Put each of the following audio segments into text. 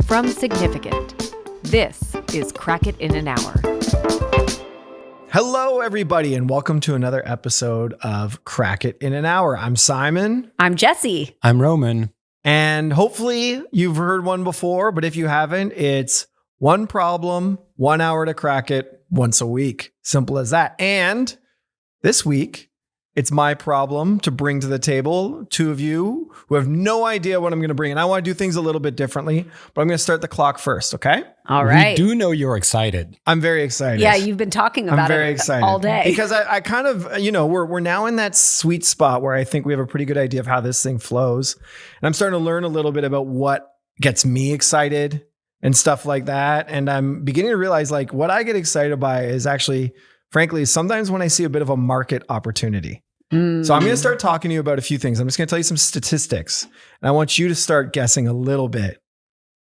from Significant. This is Crack It in an Hour. Hello, everybody, and welcome to another episode of Crack It in an Hour. I'm Simon. I'm Jesse. I'm Roman. And hopefully you've heard one before, but if you haven't, it's one problem, 1 hour to crack it once a week. Simple as that. And this week, it's my problem to bring to the table two of you who have no idea what I'm going to bring. And I want to do things a little bit differently, but I'm going to start the clock first, okay? All right. We do know you're excited. I'm very excited. Yeah, you've been talking about it all day. Because I kind of, we're now in that sweet spot where I think we have a pretty good idea of how this thing flows. And I'm starting to learn a little bit about what gets me excited and stuff like that. And I'm beginning to realize like what I get excited by is actually, frankly, sometimes when I see a bit of a market opportunity. So I'm going to start talking to you about a few things. I'm just going to tell you some statistics. And I want you to start guessing a little bit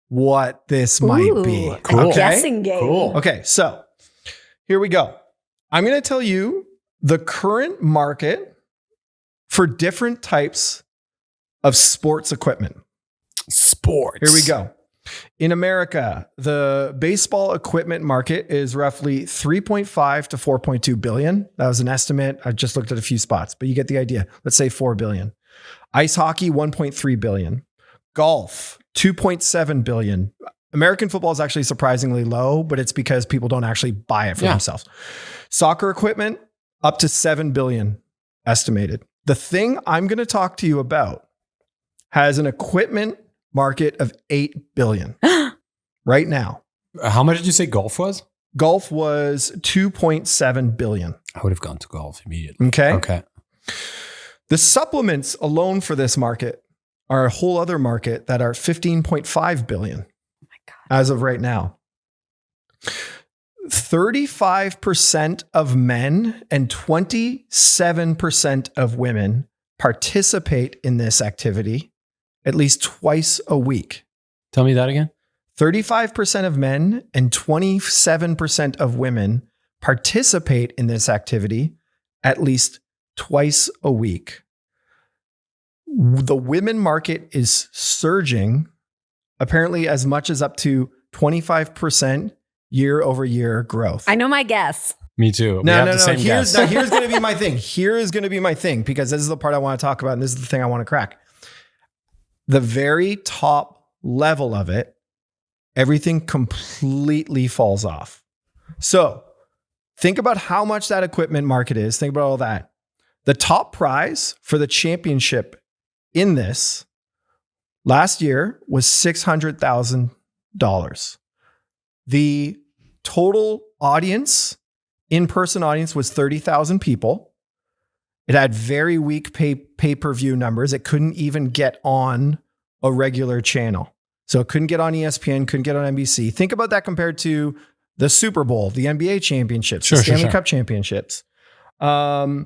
what this might be. Cool. A guessing game. Cool. Okay, so here we go. I'm going to tell you the current market for different types of sports equipment. Sports. Here we go. In America, the baseball equipment market is roughly 3.5 to 4.2 billion. That was an estimate. I just looked at a few spots, but you get the idea. Let's say 4 billion. Ice hockey, 1.3 billion. Golf, 2.7 billion. American football is actually surprisingly low, but it's because people don't actually buy it for themselves. Soccer equipment, up to 7 billion estimated. The thing I'm going to talk to you about has an equipment market of 8 billion right now. How much did you say golf was? Golf was 2.7 billion. I would have gone to golf immediately. Okay. The supplements alone for this market are a whole other market that are 15.5 billion. Oh my God. As of right now. 35% of men and 27% of women participate in this activity at least twice a week. Tell me that again. 35% of men and 27% of women participate in this activity at least twice a week. The women market is surging, apparently as much as up to 25% year over year growth. I know my guess. Me too. No. Here's Here's going to be my thing. Here is going to be my thing because this is the part I want to talk about and this is the thing I want to crack. The very top level of it, everything completely falls off. So think about how much that equipment market is. Think about all that. The top prize for the championship in this last year was $600,000. The total audience, in-person audience, was 30,000 people. It had very weak pay-per-view numbers. It couldn't even get on a regular channel. So it couldn't get on ESPN, couldn't get on NBC. Think about that compared to the Super Bowl, the NBA championships, the Stanley Cup championships. The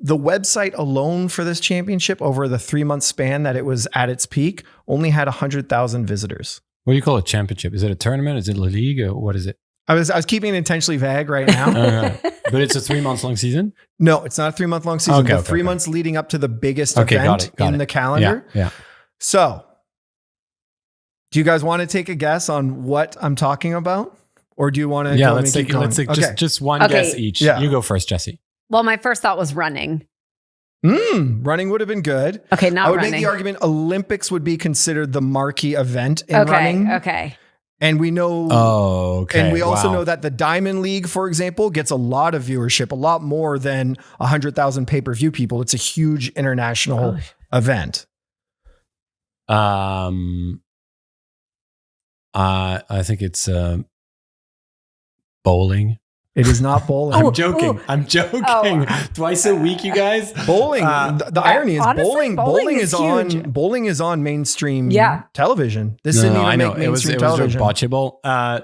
website alone for this championship over the 3-month span that it was at its peak only had 100,000 visitors. What do you call a championship? Is it a tournament? Is it La Ligue? Or what is it? I was keeping it intentionally vague right now. But it's a 3 months long season? No, it's not a 3 month long season. The 3 months leading up to the biggest event in the calendar. Yeah. So, do you guys want to take a guess on what I'm talking about? Or do you want to let's take just one guess each. Yeah. You go first, Jesse. Well, my first thought was running. Running would have been good. Okay, not running. I would make the argument Olympics would be considered the marquee event in running. Okay. And we know, and we also know that the Diamond League, for example, gets a lot of viewership, a lot more than 100,000 pay-per-view people. It's a huge international event. I think it's bowling. It is not bowling. I'm joking. Twice a week, you guys. Bowling. The irony is honestly, bowling is on mainstream television. This didn't even make mainstream television. It was botchable. I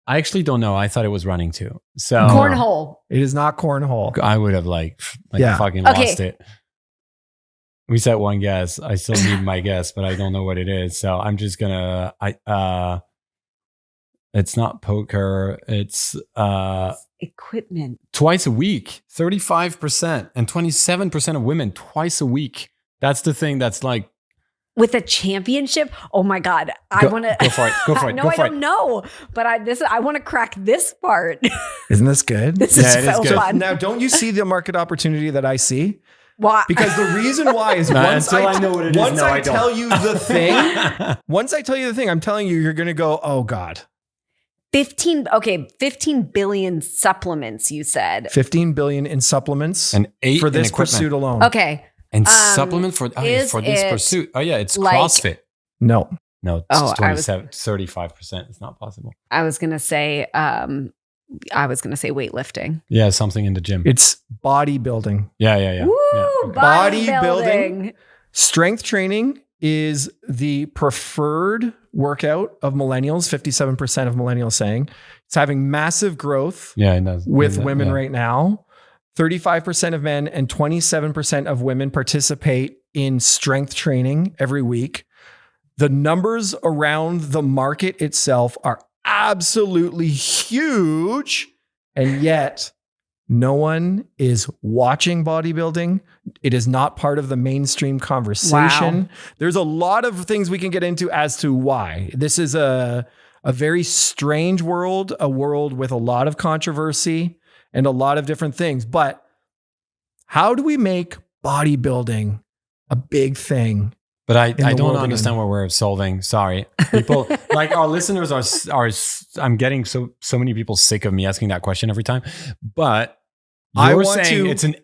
actually don't know. I thought it was running too. So cornhole. It is not cornhole. I would have fucking lost it. We said one guess. I still need my guess, but I don't know what it is. So I'm just gonna. It's not poker. It's equipment. Twice a week, 35% and 27% of women twice a week. That's the thing that's like With a championship? Oh my God. I want to go for it. Go for it. No, go I for don't know. But I want to crack this part. Isn't this good? This Yeah, is it is so good. fun. Now, don't you see the market opportunity that I see? Why? Because the reason why is No, once until I know what it is, once no, I I don't. tell you the thing, once I tell you the thing, I'm telling you, you're going to go, oh God. 15 billion supplements, you said. 15 billion in supplements And 8 for in this equipment. pursuit alone. Okay. And supplement for is this it pursuit. Oh yeah, it's like- CrossFit. No. No, it's Oh, 35%. It's not possible. I was going to say weightlifting. Yeah, something in the gym. It's bodybuilding. Yeah. Woo, Yeah, okay. bodybuilding. Strength training is the preferred workout of millennials. 57% of millennials saying it's having massive growth Yeah, it does. with Yeah, women yeah. right now. 35% of men and 27% of women participate in strength training every week. The numbers around the market itself are absolutely huge. And yet no one is watching bodybuilding. It is not part of the mainstream conversation. Wow. There's a lot of things we can get into as to why. This is a very strange world, a world with a lot of controversy and a lot of different things. But how do we make bodybuilding a big thing? But I the don't world understand again? what we're solving. Sorry. People like our listeners are I'm getting so many people sick of me asking that question every time. But I you're want saying to- it's an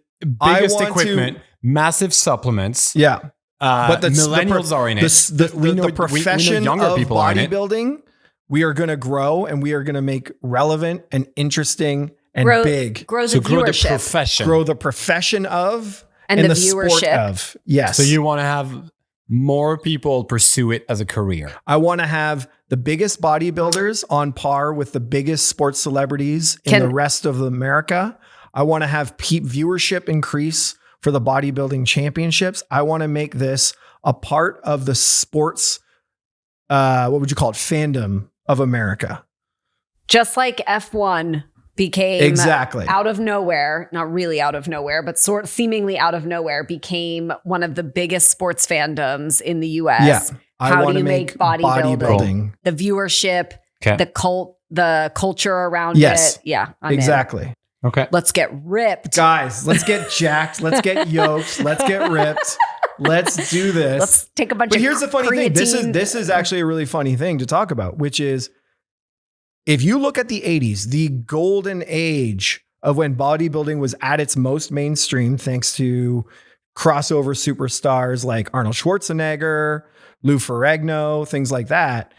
I biggest want to- equipment, massive supplements. Yeah. But millennials are in it. The profession younger of people are in it. bodybuilding, we are going to grow and we are going to make relevant and interesting and big. Grow the So grow the viewership. profession. Grow the profession of And the sport viewership. of. Yes. So you want to have more people pursue it as a career. I want to have the biggest bodybuilders on par with the biggest sports celebrities in the rest of America. I want to have viewership increase for the bodybuilding championships. I want to make this a part of the sports, what would you call it? Fandom of America. Just like F1 became Exactly. out of nowhere, not really out of nowhere, but seemingly out of nowhere, became one of the biggest sports fandoms in the US. Yeah. How do you make bodybuilding? The viewership, Okay. the culture around Yes. it. Yeah. I'm in. Exactly. Okay. Let's get ripped. Guys, let's get jacked. Let's get yoked. Let's get ripped. Let's do this. Let's take a bunch But of here's the funny thing. creatine. This is actually a really funny thing to talk about, which is if you look at the 80s, the golden age of when bodybuilding was at its most mainstream, thanks to crossover superstars like Arnold Schwarzenegger, Lou Ferrigno, things like that,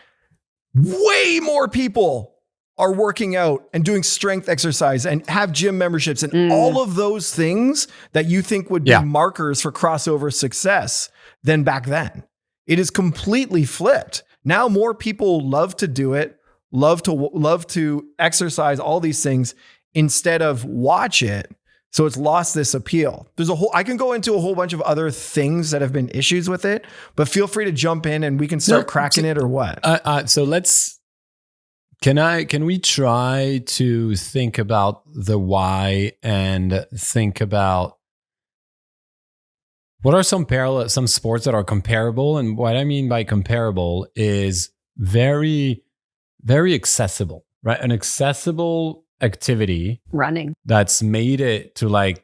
way more people are working out and doing strength exercise and have gym memberships and all of those things that you think would be markers for crossover success than back then. It is completely flipped. Now more people love to do it, love to exercise, all these things instead of watch it. So it's lost this appeal. I can go into a whole bunch of other things that have been issues with it, but feel free to jump in and we can start cracking it or what. So can we try to think about the why and think about what are some sports that are comparable? And what I mean by comparable is very, very accessible, right? An accessible activity running that's made it to like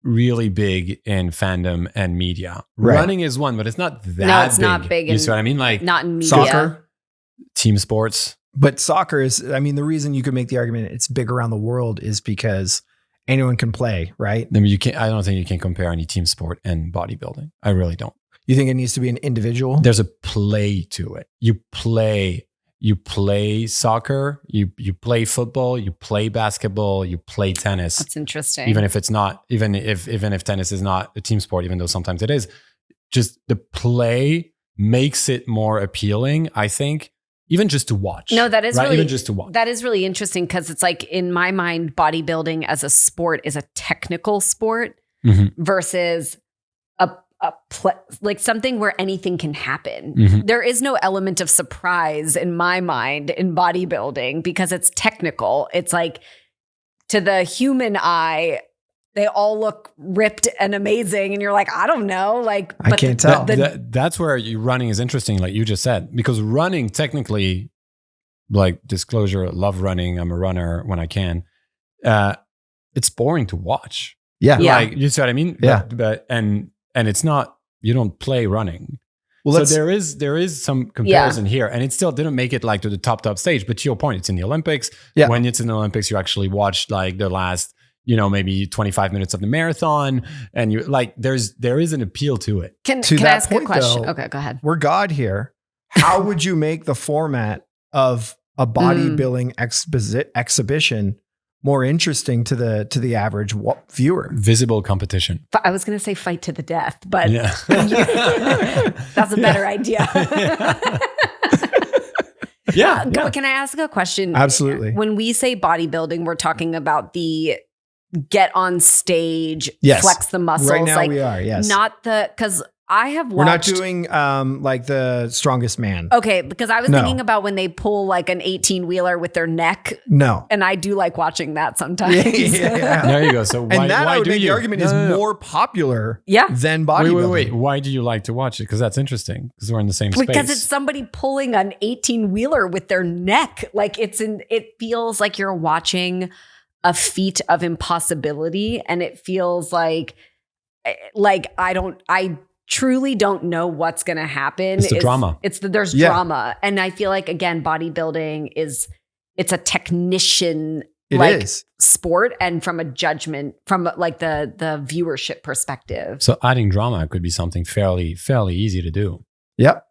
really big in fandom and media. Right. Running is one, but it's not that No, it's big. not big You see in- what I mean? Like not in media. Soccer. team sports. But soccer is, the reason you could make the argument it's big around the world is because anyone can play, right? I mean, I don't think you can compare any team sport and bodybuilding. I really don't. You think it needs to be an individual? There's a play to it. You play soccer, you play football, you play basketball, you play tennis. That's interesting. Even if tennis is not a team sport, even though sometimes it is, just the play makes it more appealing, I think, even just to watch. No, that is right? really even just to watch. That is really interesting because it's like in my mind, bodybuilding as a sport is a technical sport versus like something where anything can happen. There is no element of surprise in my mind in bodybuilding because it's technical. It's like to the human eye, they all look ripped and amazing. And you're like, I don't know. Like, I can't tell. That's where running is interesting, like you just said, because running technically, like disclosure, love running. I'm a runner when I can. It's boring to watch. Yeah. Like, you see what I mean? Yeah. And it's not, you don't play running. Well, So there is some comparison here, and it still didn't make it like to the top stage. But to your point, it's in the Olympics. Yeah. When it's in the Olympics, you actually watch like the last, maybe 25 minutes of the marathon, and you like there is an appeal to it. Can To I that ask point, a question? though, Okay, go ahead. we're God here. How would you make the format of a bodybuilding exhibition more interesting to the average viewer? Visible competition. I was going to say fight to the death, but Yeah. that's a better idea. Yeah. Can I ask a question? Absolutely. When we say bodybuilding, we're talking about the get on stage, Yes. flex the muscles. Right now like, we are, yes. Not because I have We're not watched. doing like the strongest man. Okay, because I was No. thinking about when they pull like an 18-wheeler with their neck, No. and I do like watching that sometimes. Yeah. There you go. So why, And that why I would do make you? the argument No, is no, no. more popular Yeah. than bodybuilding. Wait. Why do you like to watch it? Because that's interesting. Because we're in the same space. Because it's somebody pulling an 18-wheeler with their neck. Like it feels like you're watching a feat of impossibility, and it feels like I truly don't know what's going to happen. It's the drama. There's drama. And I feel like, again, bodybuilding it's a technician It is. sport, and from a judgment, from like the viewership perspective. So adding drama could be something fairly easy to do. Yep.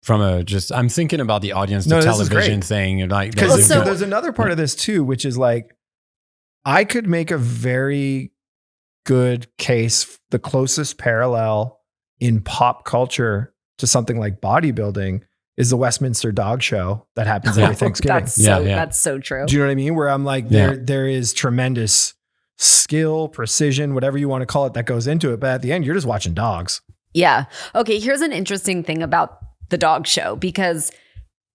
I'm thinking about the audience to No, this is television great. thing. Like, Because so- there's another part of this too, which is like, I could make a very good case. The closest parallel in pop culture to something like bodybuilding is the Westminster Dog Show that happens every Thanksgiving. That's so true. Do you know what I mean? Where I'm like, there is tremendous skill, precision, whatever you want to call it, that goes into it. But at the end, you're just watching dogs. Yeah. Okay. Here's an interesting thing about the dog show, because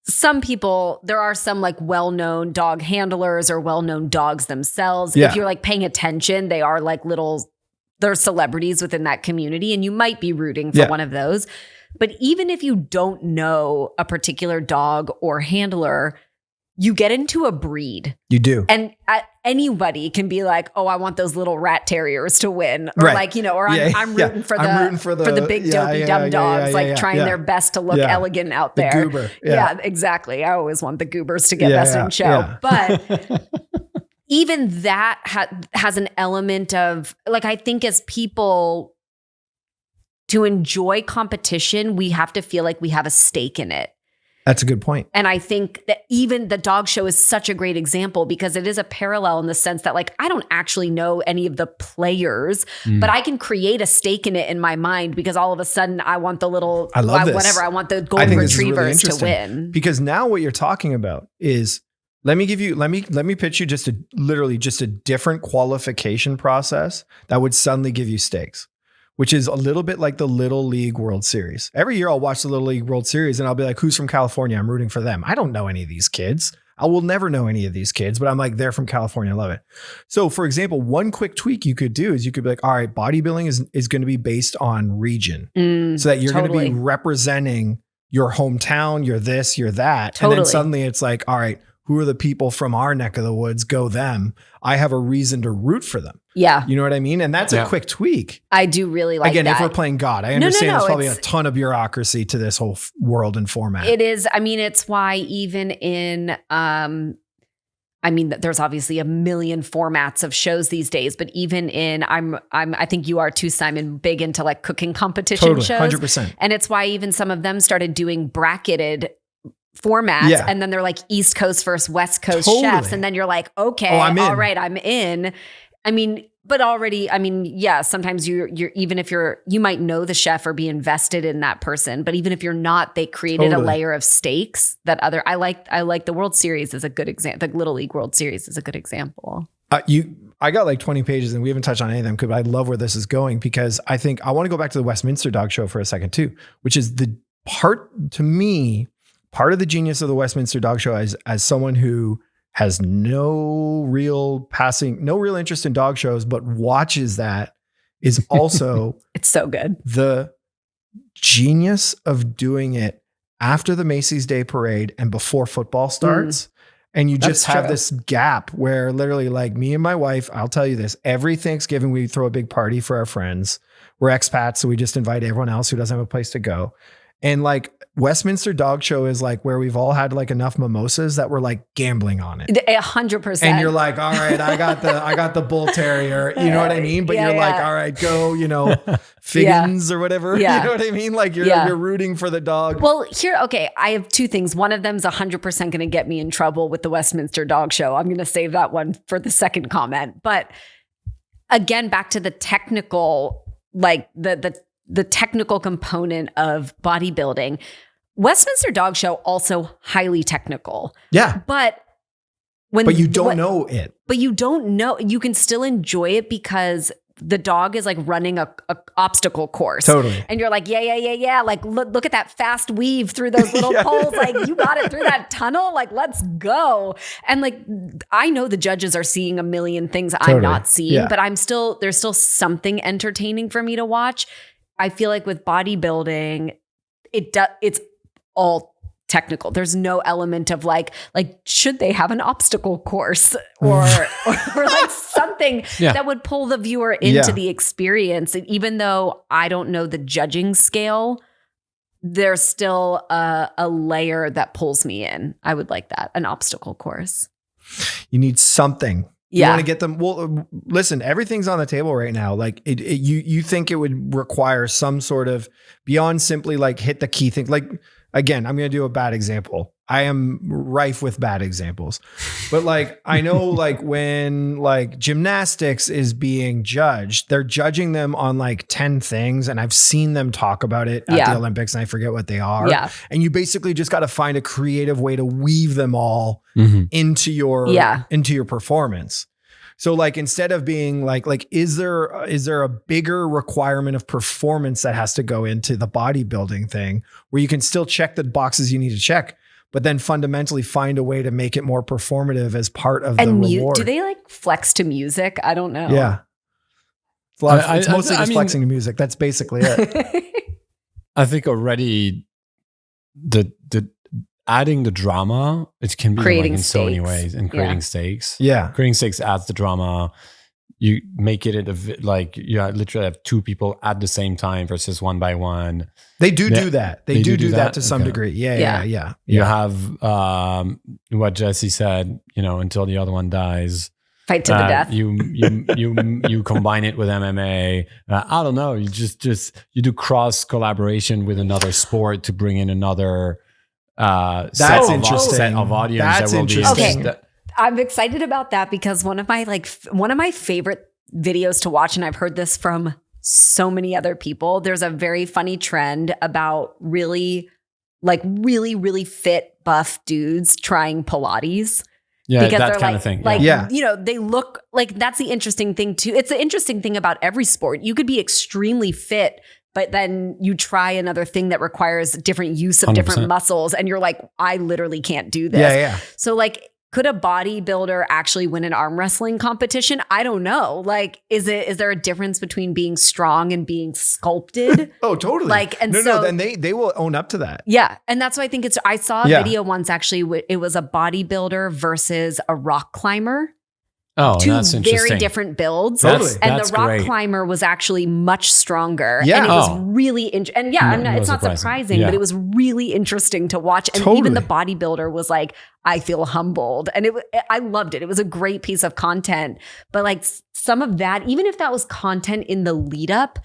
there are some like well-known dog handlers or well-known dogs themselves. Yeah. If you're like paying attention, they are like they're celebrities within that community, and you might be rooting for one of those. But even if you don't know a particular dog or handler, you get into a breed. You do. And anybody can be like, oh, I want those little rat terriers to win. Or Right. like, or I'm rooting for the big dopey dumb dogs, trying their best to look elegant out The there. goober. Yeah, exactly. I always want the goobers to get best in show. Yeah. But even that has an element of, like, I think as people, to enjoy competition, we have to feel like we have a stake in it. That's a good point. And I think that even the dog show is such a great example, because it is a parallel in the sense that, like, I don't actually know any of the players, but I can create a stake in it in my mind, because all of a sudden I want the little, I love this. whatever, I want the I golden think this is really retrievers to interesting. win. Because now what you're talking about is, let me pitch you just a different qualification process that would suddenly give you stakes, which is a little bit like the Little League World Series. Every year I'll watch the Little League World Series and I'll be like, who's from California? I'm rooting for them. I don't know any of these kids. I will never know any of these kids, but I'm like, they're from California. I love it. So for example, one quick tweak you could do is you could be like, all right, bodybuilding is going to be based on region, so that you're going to be representing your hometown, you're this, you're that. And then suddenly it's like, all right, who are the people from our neck of the woods? Go them. I have a reason to root for them. Yeah. You know what I mean? And that's a quick tweak. I do really like Again, that. if we're playing God, I understand there's probably a it's- ton of bureaucracy to this whole world and format. It is. I mean, it's why even in, there's obviously a million formats of shows these days, but even in, I think you are too, Simon, big into like cooking competition shows. 100%. And it's why even some of them started doing bracketed formats, and then they're like East Coast versus West Coast chefs. And then you're like, okay, all right, I'm in. I mean, but already, sometimes you're even if you might know the chef or be invested in that person, but even if you're not, they created a layer of stakes that I like the World Series is a good example. The Little League World Series is a good example. I got like 20 pages and we haven't touched on any of them, but I love where this is going, because I think I want to go back to the Westminster Dog Show for a second too, which is part of the genius of the Westminster Dog Show as someone who has no real interest in dog shows, but watches that, is also It's so good. the genius of doing it after the Macy's Day Parade and before football starts. And you just have this gap where literally, like, me and my wife, I'll tell you this, every Thanksgiving we throw a big party for our friends. We're expats, so we just invite everyone else who doesn't have a place to go. And like Westminster Dog Show is like where we've all had like enough mimosas that we're like gambling on it. 100%. And you're like, all right, I got the bull terrier. You know what I mean? But you're like, all right, go, Figgins or whatever. Yeah. You know what I mean? Like you're rooting for the dog. Well, I have two things. One of them is 100% going to get me in trouble with the Westminster Dog Show. I'm going to save that one for the second comment. But again, back to the technical, like the technical component of bodybuilding. Westminster Dog Show also highly technical. Yeah. But you don't know it. But you don't know. You can still enjoy it because the dog is like running a obstacle course. Totally. And you're like, yeah. Like, look at that fast weave through those little poles. Like, you got it through that tunnel. Like, let's go. And like, I know the judges are seeing a million things I'm not seeing, but there's still something entertaining for me to watch. I feel like with bodybuilding, it's all technical. There's no element of like should they have an obstacle course or like something that would pull the viewer into the experience. And even though I don't know the judging scale, there's still a layer that pulls me in. I would like that, an obstacle course. You need something. Yeah. You want to get them. Well, listen, everything's on the table right now. Like you think it would require some sort of beyond simply like hit the key thing. Like, again, I'm going to do a bad example. I am rife with bad examples, but like, I know like when like gymnastics is being judged, they're judging them on like 10 things. And I've seen them talk about it at the Olympics and I forget what they are. Yeah. And you basically just got to find a creative way to weave them all into your performance. So like, instead of being like, is there a bigger requirement of performance that has to go into the bodybuilding thing where you can still check the boxes you need to check, but then fundamentally find a way to make it more performative as part of the reward? Do they like flex to music? I don't know. Yeah. It's mostly just flexing to music. That's basically it. I think already the adding the drama, it can be like in so many ways, and creating stakes. Yeah. Creating stakes adds the drama. You make it like you literally have two people at the same time versus one by one. They do that. They do that to some degree. Yeah. You have what Jesse said, until the other one dies. Fight to the death. You combine it with MMA. I don't know. You just you do cross collaboration with another sport to bring in another that's interesting. Set of audience. That's that will interesting. Be I'm excited about that because one of my favorite videos to watch, and I've heard this from so many other people. There's a very funny trend about really fit, buff dudes trying Pilates. Yeah, because that they're kind of thing. They look like, that's the interesting thing too. It's the interesting thing about every sport. You could be extremely fit, but then you try another thing that requires different use of 100%. Different muscles. And you're like, I literally can't do this. Yeah. So like, could a bodybuilder actually win an arm wrestling competition? I don't know. Like, is there a difference between being strong and being sculpted? Oh, totally. Like, and then they will own up to that. Yeah. And that's why I think I saw a video once actually, it was a bodybuilder versus a rock climber. Oh, two that's interesting. Very different builds. Totally. And the rock climber was actually much stronger. Yeah. And it was really interesting. And it's not surprising, but it was really interesting to watch. And even the bodybuilder was like, I feel humbled. And I loved it. It was a great piece of content. But like some of that, even if that was content in the lead up,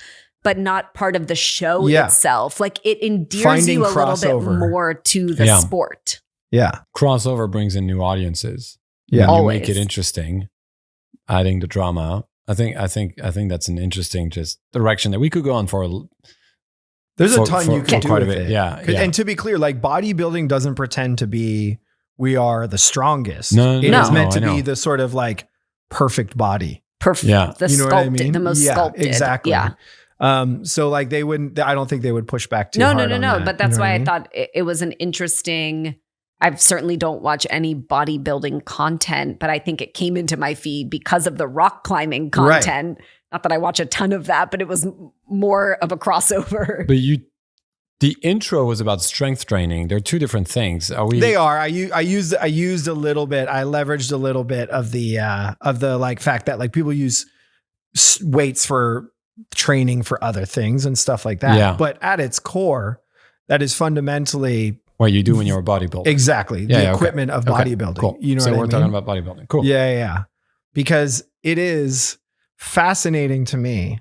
but not part of the show itself, like it endears Finding you a little bit more to the sport. Yeah. Crossover brings in new audiences. Yeah. You make it interesting. Adding the drama, I think that's an interesting just direction that we could go on for. There's a ton you can do quite with a bit. it. Yeah. And to be clear, like bodybuilding doesn't pretend to be we are the strongest. No, it is meant to be the sort of like perfect body. Perfect. Yeah. The sculpted, what I mean? The most sculpted. Exactly. Yeah. So like I don't think they would push back too hard. No. That, but that's why I thought it was an interesting. I certainly don't watch any bodybuilding content, but I think it came into my feed because of the rock climbing content. Right. Not that I watch a ton of that, but it was more of a crossover. But the intro was about strength training. They're two different things. They are. I used a little bit. I leveraged a little bit of the like fact that like people use weights for training for other things and stuff like that. Yeah. But at its core, that is fundamentally what you do when you're a bodybuilder. Exactly. The equipment of bodybuilding. Cool. You know so what we're I mean? talking about bodybuilding. Cool. Yeah. Because it is fascinating to me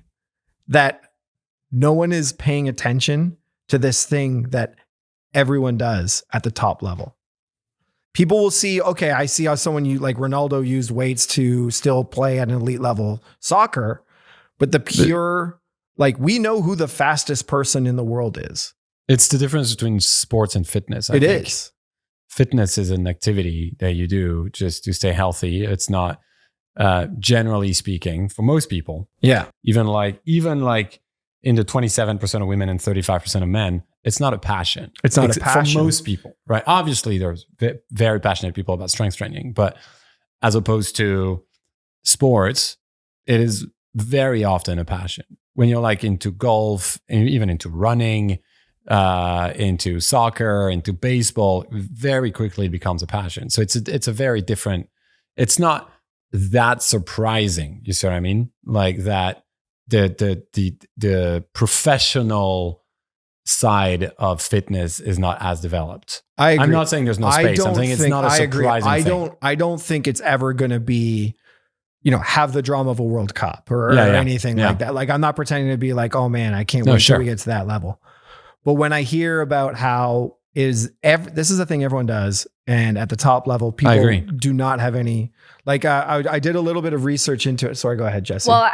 that no one is paying attention to this thing that everyone does at the top level. People will see, okay, I see how someone like Ronaldo used weights to still play at an elite level soccer, but like we know who the fastest person in the world is. It's the difference between sports and fitness. I think. Fitness is an activity that you do just to stay healthy. It's not, generally speaking, for most people. Yeah. Even like in the 27% of women and 35% of men, it's not a passion. It's not a passion for most people, right? Obviously, there's very passionate people about strength training, but as opposed to sports, it is very often a passion. When you're like into golf and even into running, into soccer, into baseball, very quickly it becomes a passion. So it's a very different. It's not that surprising. You see what I mean? Like that the professional side of fitness is not as developed. I agree. I'm not saying there's no space. I'm saying it's not a surprising thing. I don't think it's ever going to be, have the drama of a World Cup or anything like that. Like I'm not pretending to be like, oh man, I can't wait till we get to that level. But when I hear about how this is a thing everyone does, and at the top level, people do not have any. Like I did a little bit of research into it. Sorry, go ahead, Jesse. Well,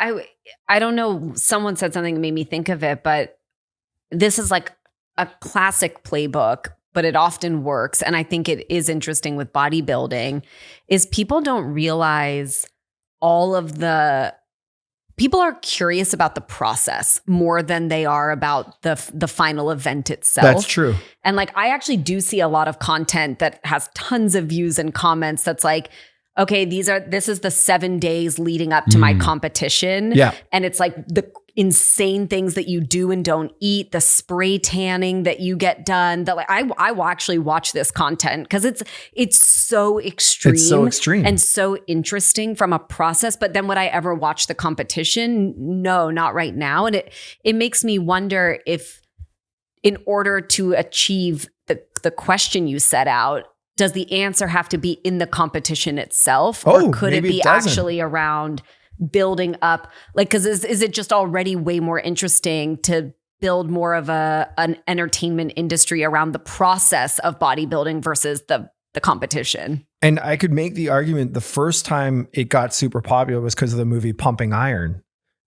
I don't know. Someone said something that made me think of it, but this is like a classic playbook, but it often works. And I think it is interesting with bodybuilding is people don't realize people are curious about the process more than they are about the final event itself. That's true. And like, I actually do see a lot of content that has tons of views and comments that's like, okay, this is the 7 days leading up to my competition. Yeah. And it's like the insane things that you do and don't eat, the spray tanning that you get done. That like I will actually watch this content because it's so extreme. It's so extreme. And so interesting from a process. But then would I ever watch the competition? No, not right now. And it makes me wonder if in order to achieve the question you set out, does the answer have to be in the competition itself? Or could it be actually around building up? Like, because is it just already way more interesting to build more of an entertainment industry around the process of bodybuilding versus the competition? And I could make the argument the first time it got super popular was because of the movie Pumping Iron.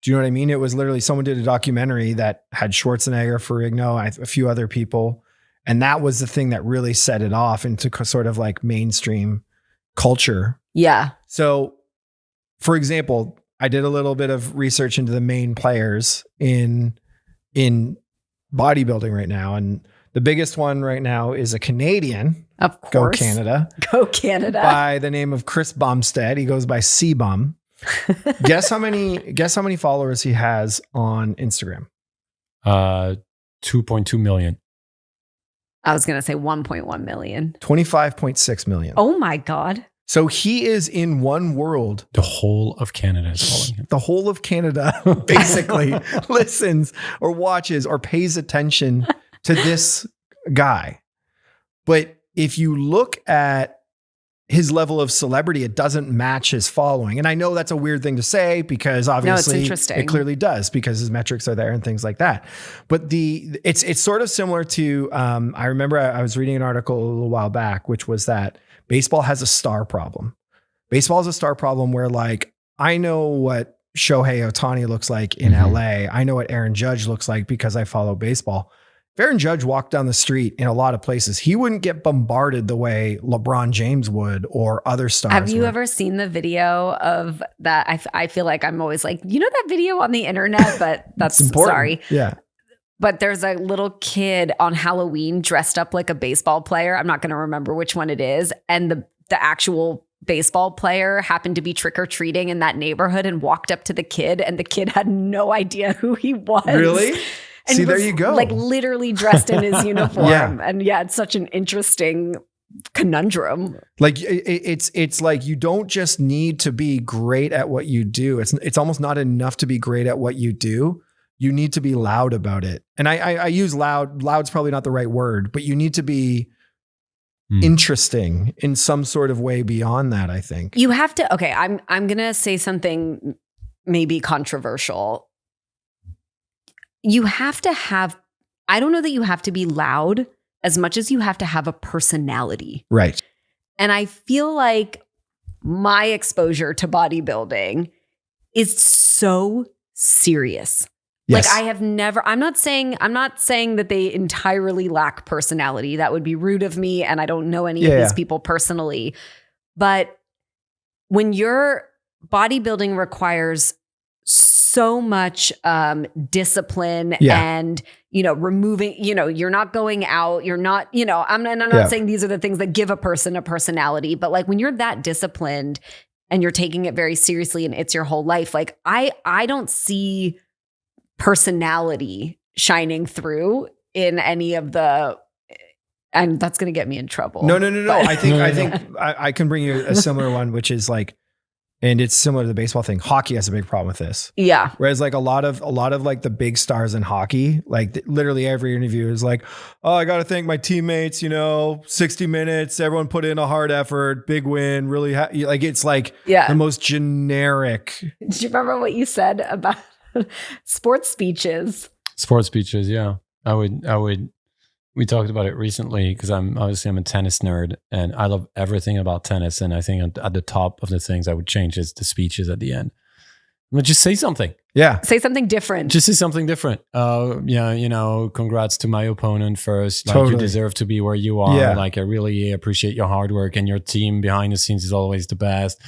Do you know what I mean? It was literally someone did a documentary that had Schwarzenegger, Ferrigno, a few other people. And that was the thing that really set it off into sort of like mainstream culture. Yeah. So, for example, I did a little bit of research into the main players in bodybuilding right now. And the biggest one right now is a Canadian. Of course. Go Canada. Go Canada. By the name of Chris Bumstead. He goes by C-Bum. Guess how many followers he has on Instagram? 2.2 million. I was going to say 1.1 million. 25.6 million. Oh my God. So he is in one world. The whole of Canada is following him. The whole of Canada basically listens or watches or pays attention to this guy. But if you look at his level of celebrity, it doesn't match his following. And I know that's a weird thing to say because obviously it clearly does because his metrics are there and things like that. But it's sort of similar to, I remember I was reading an article a little while back, which was that baseball has a star problem. Baseball has a star problem where like, I know what Shohei Ohtani looks like in LA. I know what Aaron Judge looks like because I follow baseball. If Aaron Judge walked down the street in a lot of places, he wouldn't get bombarded the way LeBron James would or other stars. Have you ever seen the video of that? I feel like I'm always like, that video on the internet, but that's important. Sorry. Yeah. but there's a little kid on Halloween dressed up like a baseball player. I'm not going to remember which one it is. And the actual baseball player happened to be trick-or-treating in that neighborhood and walked up to the kid, and the kid had no idea who he was. Really? And See, there you go. Like literally dressed in his uniform. And it's such an interesting conundrum. Like it's like you don't just need to be great at what you do. It's almost not enough to be great at what you do. You need to be loud about it. And I use loud. Loud's probably not the right word, but you need to be interesting in some sort of way beyond that, I think. You have to, okay, I'm going to say something maybe controversial. You have to have, I don't know that you have to be loud as much as you have to have a personality. Right. And I feel like my exposure to bodybuilding is so serious. Yes. Like I have never, I'm not saying that they entirely lack personality. That would be rude of me. And I don't know any of these people personally. But when your bodybuilding requires so much discipline and, removing, you're not going out, you're not, I'm not saying these are the things that give a person a personality, but like when you're that disciplined and you're taking it very seriously and it's your whole life, like I don't see personality shining through in any of the, and that's going to get me in trouble. No. I think I can bring you a similar one, which is like, and it's similar to the baseball thing. Hockey has a big problem with this. Yeah. Whereas like a lot of like the big stars in hockey, like literally every interview is like, oh, I got to thank my teammates, 60 minutes, everyone put in a hard effort, big win, really like it's like the most generic. Do you remember what you said about sports speeches? Sports speeches, yeah. I would. We talked about it recently because I'm a tennis nerd and I love everything about tennis. And I think at the top of the things I would change is the speeches at the end. But just say something. Yeah. Say something different. Just say something different. Congrats to my opponent first. Like totally. You deserve to be where you are. Yeah. Like I really appreciate your hard work and your team behind the scenes is always the best.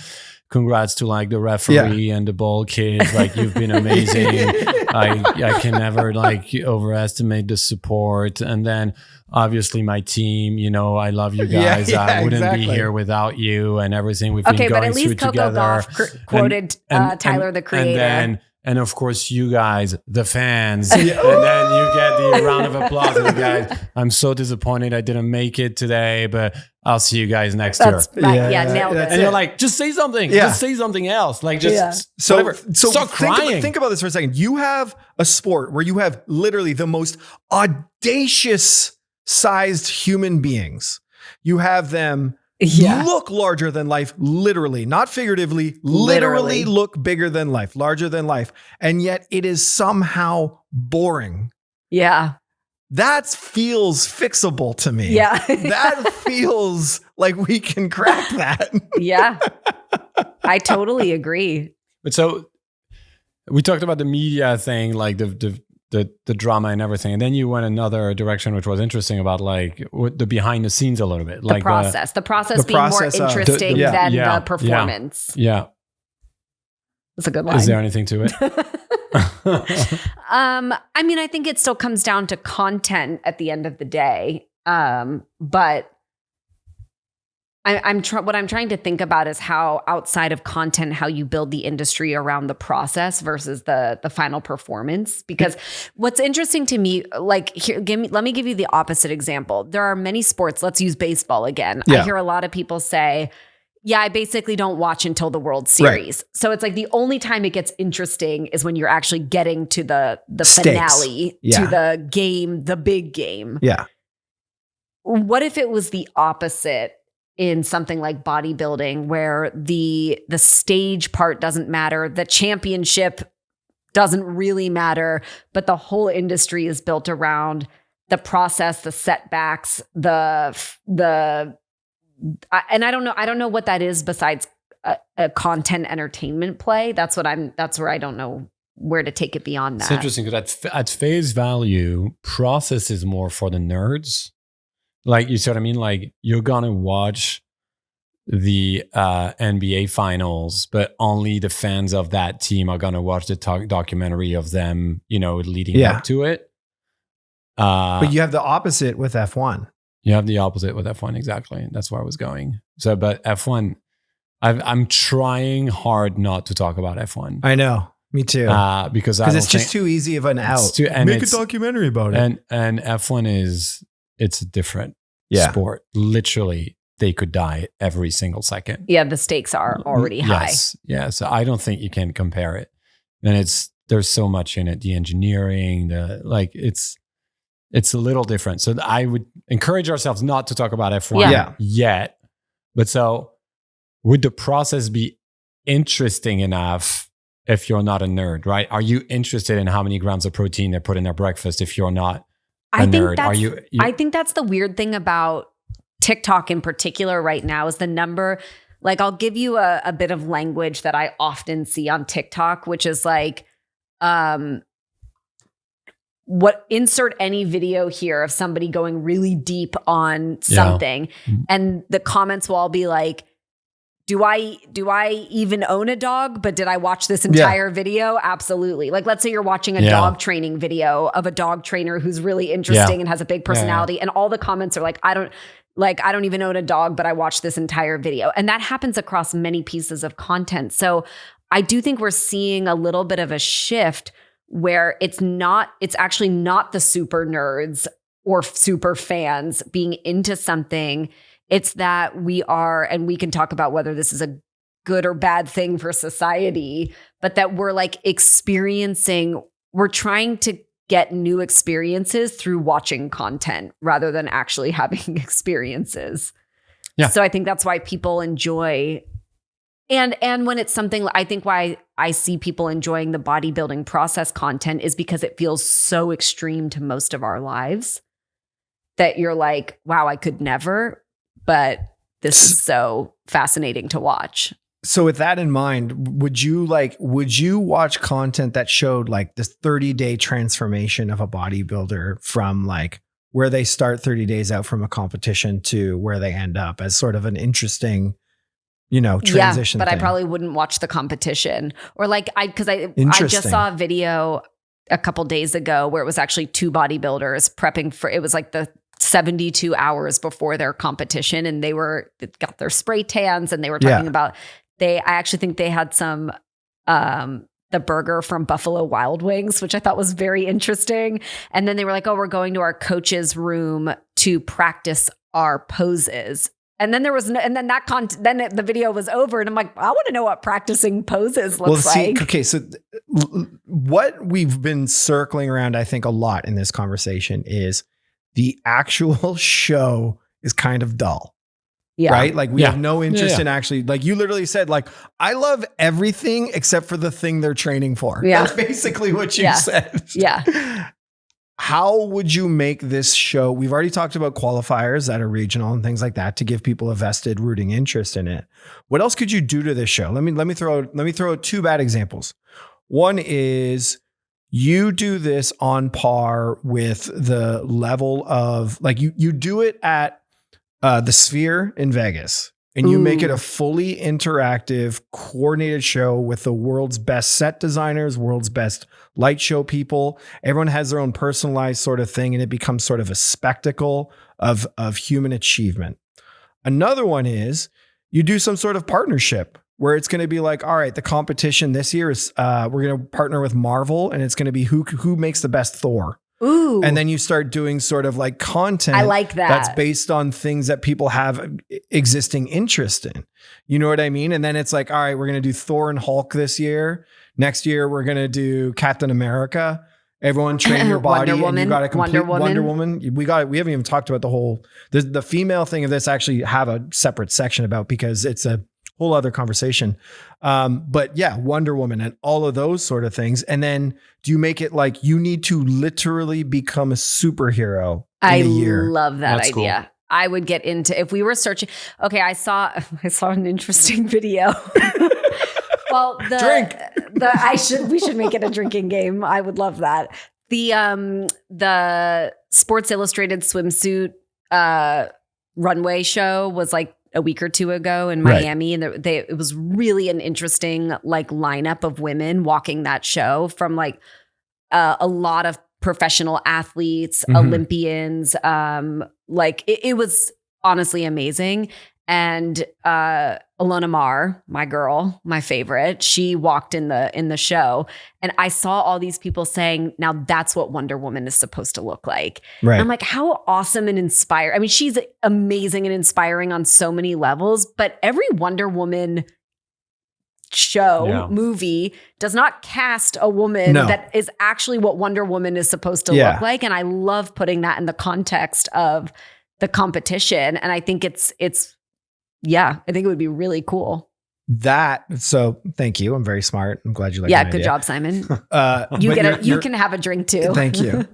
Congrats to like the referee and the ball kids. Like you've been amazing. I can never like overestimate the support. And then obviously my team, I love you guys. I wouldn't be here without you and everything we've been going through together. Okay, but at least Coco Gauff quoted Tyler, the creator. And of course, you guys, the fans, and then you get the round of applause. And guys, I'm so disappointed I didn't make it today, but I'll see you guys next year. Right. Yeah, nailed it. And you're like, just say something. Yeah. Just say something else. Like, just so start crying. Think about this for a second. You have a sport where you have literally the most audacious sized human beings. You have them look larger than life, literally, not figuratively, literally look bigger than life, larger than life. And yet it is somehow boring. Yeah. That feels fixable to me. Yeah. That feels like we can crack that. Yeah. I totally agree. But so we talked about the media thing, like the drama and everything, and then you went another direction, which was interesting about like the behind the scenes a little bit, like the process being more interesting than the performance. Yeah, that's a good line. Is there anything to it? I mean, I think it still comes down to content at the end of the day, but what I'm trying to think about is how outside of content, how you build the industry around the process versus the final performance. Because what's interesting to me, like here, let me give you the opposite example. There are many sports. Let's use baseball again. I hear a lot of people say, yeah, I basically don't watch until the World Series. Right. So it's like the only time it gets interesting is when you're actually getting to the finale, to the game, the big game. Yeah. What if it was the opposite? In something like bodybuilding, where the stage part doesn't matter, the championship doesn't really matter, but the whole industry is built around the process, the setbacks, and I don't know what that is besides a content entertainment play. That's where I don't know where to take it beyond that. It's interesting because at face value, process is more for the nerds. Like, you see what I mean? Like, you're going to watch the NBA finals, but only the fans of that team are going to watch the documentary of them, leading up to it. But you have the opposite with F1. You have the opposite with F1, exactly. That's where I was going. So, but F1, I'm trying hard not to talk about F1. I know. Me too. Because it's just too easy of an out. Make a documentary about it. And F1 it's a different sport. Literally, they could die every single second. Yeah, the stakes are already high. Yes. Yeah. So I don't think you can compare it. And there's so much in it. The engineering, it's a little different. So I would encourage ourselves not to talk about F1 yet. But so would the process be interesting enough if you're not a nerd, right? Are you interested in how many grams of protein they put in their breakfast if you're not a nerd? I think that's the weird thing about TikTok in particular right now is the number. Like, I'll give you a bit of language that I often see on TikTok, which is like, insert any video here of somebody going really deep on something. And the comments will all be like, do I even own a dog? But did I watch this entire video? Absolutely. Like, let's say you're watching a dog training video of a dog trainer who's really interesting and has a big personality. And all the comments are like, I don't even own a dog, but I watched this entire video. And that happens across many pieces of content. So I do think we're seeing a little bit of a shift where it's actually not the super nerds or super fans being into something. It's that we are, and we can talk about whether this is a good or bad thing for society, but that we're like we're trying to get new experiences through watching content rather than actually having experiences. Yeah. So I think that's why people enjoy, and when it's something, I think why I see people enjoying the bodybuilding process content is because it feels so extreme to most of our lives that you're like, wow, I could never. But this is so fascinating to watch. So with that in mind, would you watch content that showed like this 30-day transformation of a bodybuilder from like where they start 30 days out from a competition to where they end up as sort of an interesting, transition? Yeah, but thing? I probably wouldn't watch the competition or I just saw a video a couple days ago where it was actually two bodybuilders prepping for, it was like the 72 hours before their competition, and they got their spray tans, and they were talking about I actually think they had some the burger from Buffalo Wild Wings, which I thought was very interesting. And then they were like, oh, we're going to our coach's room to practice our poses. And then then the video was over, and I'm like, I want to know what practicing poses looks like. Okay, so what we've been circling around, I think, a lot in this conversation is the actual show is kind of dull. Yeah. Right? Like we have no interest in actually, like you literally said, like, I love everything except for the thing they're training for. Yeah. That's basically what you said. Yeah. How would you make this show? We've already talked about qualifiers that are regional and things like that to give people a vested rooting interest in it. What else could you do to this show? Let me throw out two bad examples. One is you do this on par with the level of like you do it at the Sphere in Vegas, and you make it a fully interactive, coordinated show with the world's best set designers, world's best light show people. Everyone has their own personalized sort of thing, and it becomes sort of a spectacle of human achievement. Another one is you do some sort of partnership where it's going to be like, all right, the competition this year is we're going to partner with Marvel, and it's going to be who makes the best Thor. Ooh. And then you start doing sort of like content I like that. That's based on things that people have existing interest in. You know what I mean? And then it's like, all right, we're going to do Thor and Hulk this year. Next year, we're going to do Captain America. Everyone train your body. Wonder Woman. And you got to complete Wonder Woman. We haven't even talked about the female thing of this. Actually have a separate section about, because it's a whole other conversation. But yeah, Wonder Woman and all of those sort of things. And then do you make it like you need to literally become a superhero in a year? I love that idea. Cool. I would get into, if we were searching. Okay, I saw an interesting video. Well, we should make it a drinking game. I would love that. The Sports Illustrated swimsuit runway show was like a week or two ago in Miami. Right. And it was really an interesting like lineup of women walking that show from like a lot of professional athletes, Olympians. Like it was honestly amazing. And Ilona Maher, my girl, my favorite, she walked in the show, and I saw all these people saying, now that's what Wonder Woman is supposed to look like. Right. And I'm like, how awesome and inspiring. I mean, she's amazing and inspiring on so many levels, but every Wonder Woman show, movie does not cast a woman that is actually what Wonder Woman is supposed to look like. And I love putting that in the context of the competition. And I think I think it would be really cool. So thank you. I'm very smart. I'm glad you like good job, Simon. You can have a drink too. Thank you.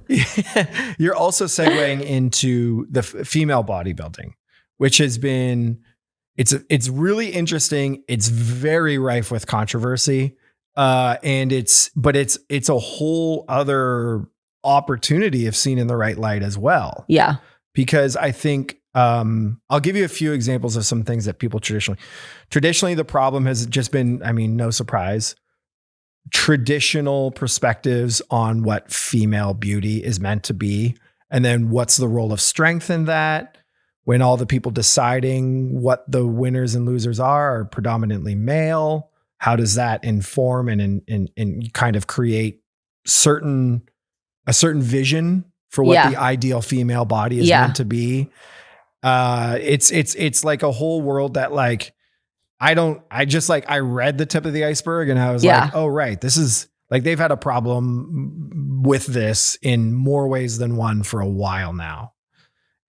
You're also segueing into the female bodybuilding, which has been, it's really interesting. It's very rife with controversy. And it's a whole other opportunity if seen in the right light as well. Yeah. Because I think, I'll give you a few examples of some things that people traditionally the problem has just been, I mean, no surprise, traditional perspectives on what female beauty is meant to be. And then what's the role of strength in that, when all the people deciding what the winners and losers are predominantly male. How does that inform and kind of create a certain vision for what the ideal female body is meant to be? It's like a whole world that like, I read the tip of the iceberg and I was like, oh, right. This is like, they've had a problem with this in more ways than one for a while now.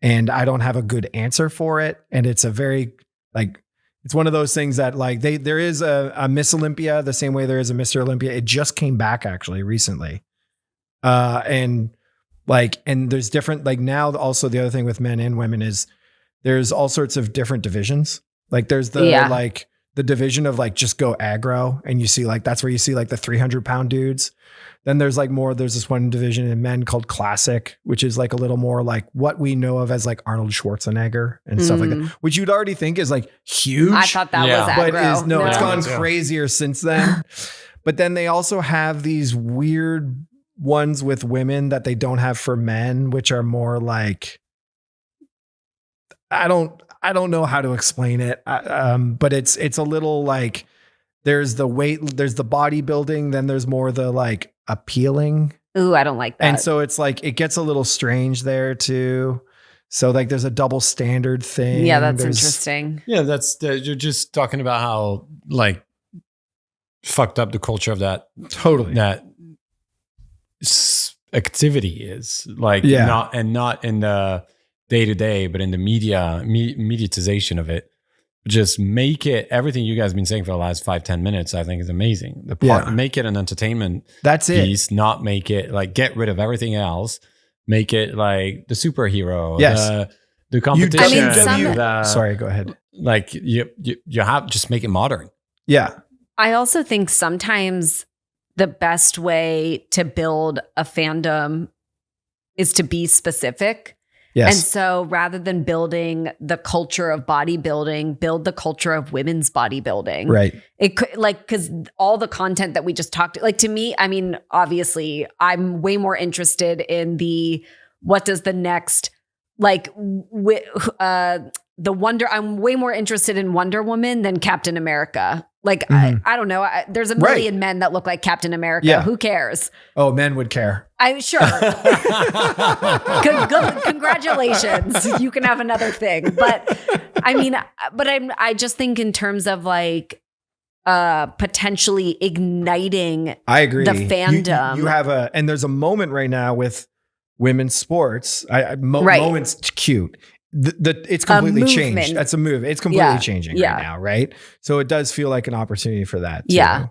And I don't have a good answer for it. And it's a very it's one of those things that like there is a Miss Olympia the same way there is a Mr. Olympia. It just came back actually recently. And there's different, like now also the other thing with men and women is there's all sorts of different divisions. Like there's the division of like, just go aggro. And you see like, that's where you see like the 300-pound dudes. Then there's this one division in men called classic, which is like a little more like what we know of as like Arnold Schwarzenegger and stuff like that, which you'd already think is like huge. I thought that was aggro. But it's gone crazier since then. But then they also have these weird ones with women that they don't have for men, which are more like, I don't know how to explain it. But it's a little like, there's the weight, there's the bodybuilding, then there's more the like appealing. Ooh, I don't like that. And so it's like, it gets a little strange there too. So like there's a double standard thing. Yeah, that's interesting. Yeah, you're just talking about how like fucked up the culture of that. Totally. That activity is like, not in the day-to-day, but in the mediatization of it. Just make it, everything you guys have been saying for the last 5-10 minutes, I think is amazing. Make it an entertainment piece, not make it like, get rid of everything else. Make it like the superhero, the competition. Sorry, go ahead. Like you have, just make it modern. Yeah. I also think sometimes the best way to build a fandom is to be specific. Yes. And so rather than building the culture of bodybuilding, build the culture of women's bodybuilding. Right. It could because all the content that we just talked, like to me, I mean, obviously I'm way more interested in what does the next, like I'm way more interested in Wonder Woman than Captain America. Like, I don't know. There's a million men that look like Captain America. Yeah. Who cares? Oh, men would care. Sure. Congratulations. You can have another thing. But I mean, I just think in terms of like potentially igniting I agree. The fandom. You have and there's a moment right now with women's sports. Moment's cute. It's completely changed. That's a move. It's completely changing right now, right? So it does feel like an opportunity for that too. Yeah.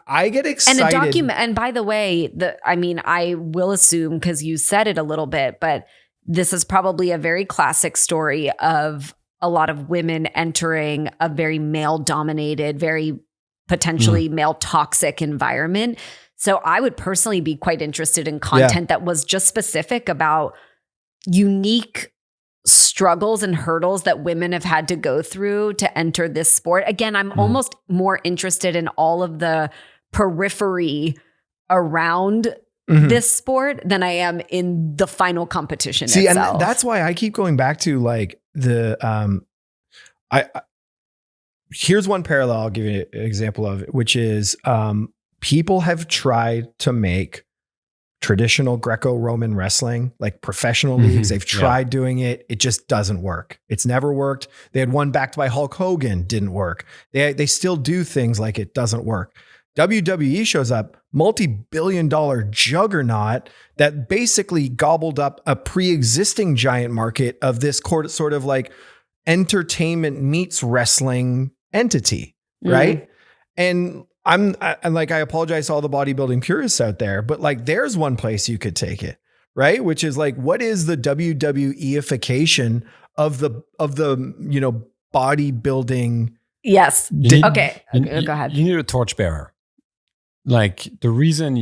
I get excited. And by the way, I will assume, because you said it a little bit, but this is probably a very classic story of a lot of women entering a very male dominated, very potentially male toxic environment. So I would personally be quite interested in content that was just specific about unique struggles and hurdles that women have had to go through to enter this sport. Again, I'm almost more interested in all of the periphery around this sport than I am in the final competition itself. And that's why I keep going back to like here's one parallel I'll give you an example of, which is people have tried to make traditional Greco-Roman wrestling, like professional leagues. They've tried doing it. It just doesn't work. It's never worked. They had one backed by Hulk Hogan, didn't work. They still do things like it doesn't work. WWE shows up, multi-billion-dollar juggernaut that basically gobbled up a pre-existing giant market of this sort of like entertainment meets wrestling entity, right? And I apologize to all the bodybuilding purists out there, but like there's one place you could take it, right? Which is like, what is the WWE-ification of the bodybuilding? Yes. Go ahead. You need a torchbearer. Like the reason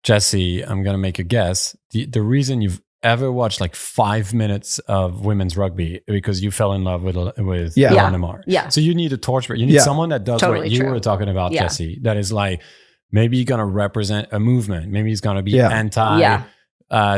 Jesse, I'm going to make a guess. The reason you've ever watched like 5 minutes of women's rugby because you fell in love with Lamar. Yeah. So you need a torchbearer. You need someone that does what you were talking about, Jesse. That is like, maybe you're going to represent a movement. Maybe he's going to be anti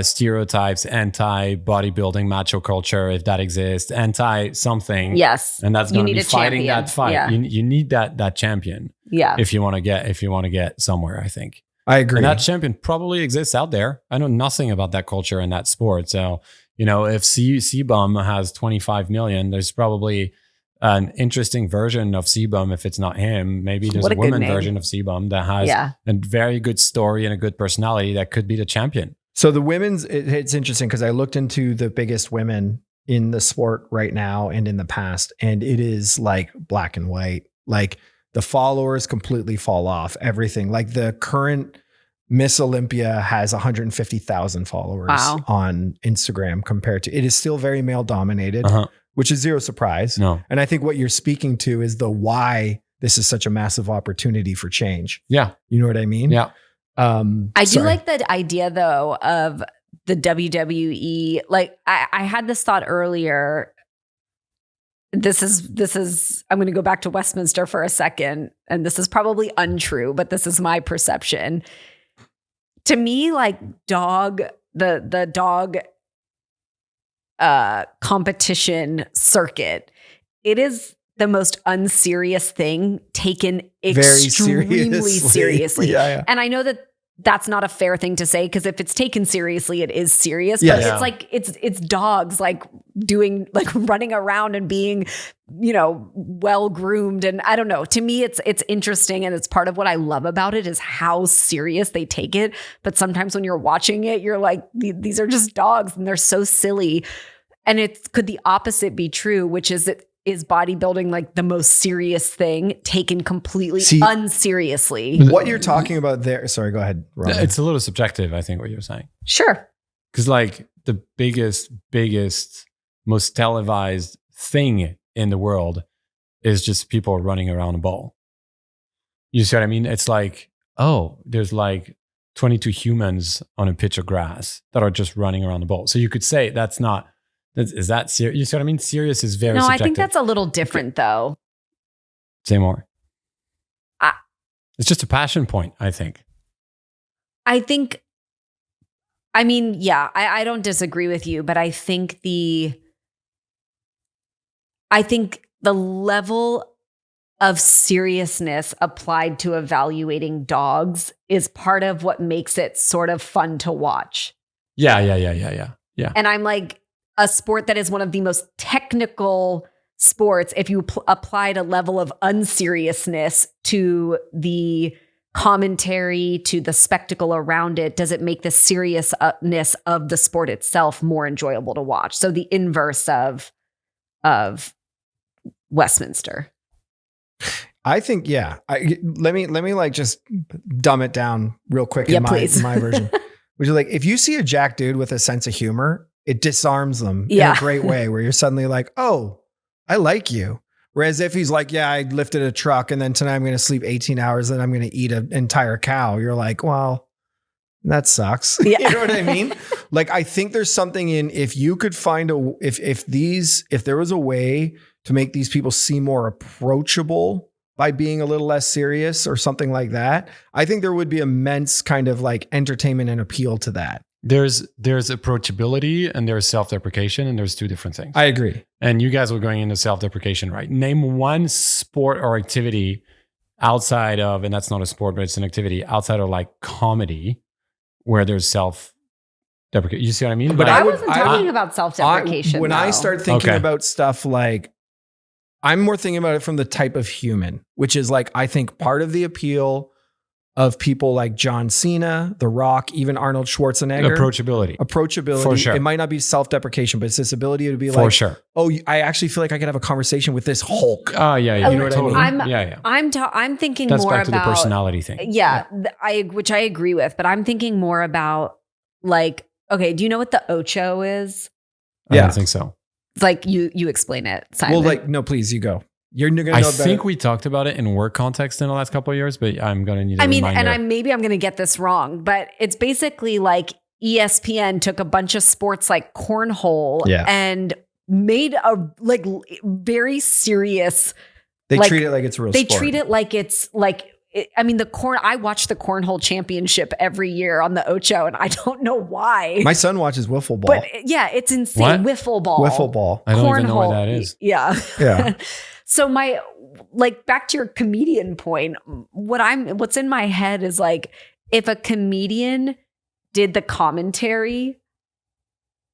stereotypes, anti bodybuilding, macho culture, if that exists, anti something. Yes. And that's going to be fighting champion. that fight. Yeah. You need that champion. Yeah. If you want to get somewhere, I think. I agree. And that champion probably exists out there. I know nothing about that culture and that sport. So, if C-Bum has 25 million, there's probably an interesting version of C-Bum. If it's not him, maybe there's a woman version of C-Bum that has a very good story and a good personality that could be the champion. So the women's, it's interesting because I looked into the biggest women in the sport right now and in the past, and it is like black and white. Like the followers completely fall off. Everything like the current Miss Olympia has 150,000 followers on Instagram compared to it is still very male dominated, which is zero surprise. No. And I think what you're speaking to is the why this is such a massive opportunity for change. Yeah. You know what I mean? Yeah. I do like the idea though of the WWE. Like I had this thought earlier. This is, I'm going to go back to Westminster for a second. And this is probably untrue, but this is my perception. To me, like the dog competition circuit, it is the most unserious thing taken extremely seriously. Yeah. And I know that that's not a fair thing to say because if it's taken seriously, it is serious. But it's like it's dogs like doing like running around and being, well groomed. And I don't know. To me, it's interesting, and it's part of what I love about it is how serious they take it. But sometimes when you're watching it, you're like, these are just dogs, and they're so silly. And could the opposite be true, which is that is bodybuilding like the most serious thing taken completely unseriously? What you're talking about there. Sorry, go ahead, Ron. It's a little subjective, I think, what you're saying. Sure. Because like the biggest, most televised thing in the world is just people running around a ball. You see what I mean? It's like, there's like 22 humans on a pitch of grass that are just running around the ball. So you could say that's not. Is that serious? You see what I mean? Serious is very subjective. I think that's a little different though. Say more. It's just a passion point, I think. I don't disagree with you, but I think the level of seriousness applied to evaluating dogs is part of what makes it sort of fun to watch. Yeah. And I'm like, a sport that is one of the most technical sports, if you applied a level of unseriousness to the commentary, to the spectacle around it, does it make the seriousness of the sport itself more enjoyable to watch? So the inverse of Westminster. I think, let me like just dumb it down real quick in my version, which is like, if you see a jack dude with a sense of humor, it disarms them in a great way where you're suddenly like, oh, I like you. Whereas if he's like, I lifted a truck and then tonight I'm going to sleep 18 hours and I'm going to eat an entire cow. You're like, well, that sucks. Yeah. You know what I mean? Like, I think there's something in, if you could find if there was a way to make these people seem more approachable by being a little less serious or something like that, I think there would be immense kind of like entertainment and appeal to that. There's approachability and there's self-deprecation, and there's two different things. I agree. And you guys were going into self-deprecation, right? Name one sport or activity outside of, and that's not a sport, but it's an activity outside of like comedy where there's self-deprecation. You see what I mean? But I wasn't talking about self-deprecation. When I start thinking about stuff like, I'm more thinking about it from the type of human, which is like, I think part of the appeal of people like John Cena, The Rock, even Arnold Schwarzenegger. Approachability. For sure. It might not be self-deprecation, but it's this ability to be for like, sure. Oh, I actually feel like I could have a conversation with this Hulk. Oh, yeah. You know what I mean? I'm thinking that's more back to about the personality thing. Which I agree with, but I'm thinking more about like, okay, do you know what the Ocho is? I don't think so. It's like you explain it, Simon. Well, like, no, please, you go. You're gonna know I about think we talked about it in work context in the last couple of years, but I'm going to need a reminder. And maybe I'm going to get this wrong, but it's basically like ESPN took a bunch of sports like cornhole and made a like very serious. They treat it like it's a real sport. They treat it like it's like, I watch the cornhole championship every year on the Ocho, and I don't know why. My son watches wiffle ball. But yeah, it's insane. What? Wiffle ball. Wiffle ball. I don't even know what that is. Yeah. Yeah. So back to your comedian point, what's in my head is like, if a comedian did the commentary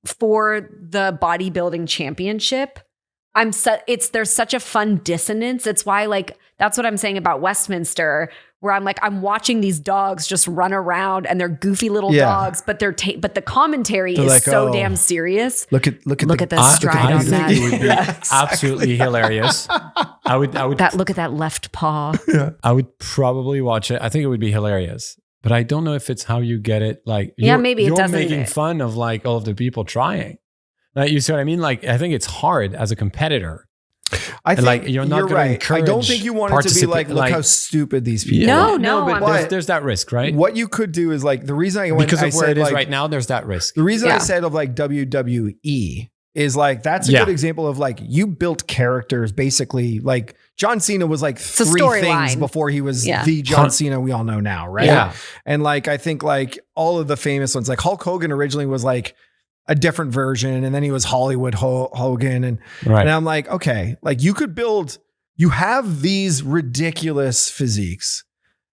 for the bodybuilding championship, there's such a fun dissonance. It's why like, that's what I'm saying about Westminster, where I'm like, I'm watching these dogs just run around and they're goofy little dogs, but but the commentary is like, so damn serious. Look at the stride on that. It would be absolutely hilarious. I would look at that left paw. Yeah. I would probably watch it. I think it would be hilarious, but I don't know if it's how you get it. Like, maybe it doesn't. You're making fun of like all of the people trying. Like, you see what I mean? Like, I think it's hard as a competitor. I think like, you're not right. I don't think you want it to be like, look how stupid these people are. No, but there's that risk, right? What you could do is like, the reason I went, because of where it is like, right now, there's that risk. The reason I said of like WWE is like, that's a good example of like, you built characters basically. Like John Cena was like three things before he was the John Cena we all know now, right? Yeah. And like, I think like all of the famous ones, like Hulk Hogan originally was like a different version, and then he was Hollywood Hogan, and I'm like, okay, like you have these ridiculous physiques.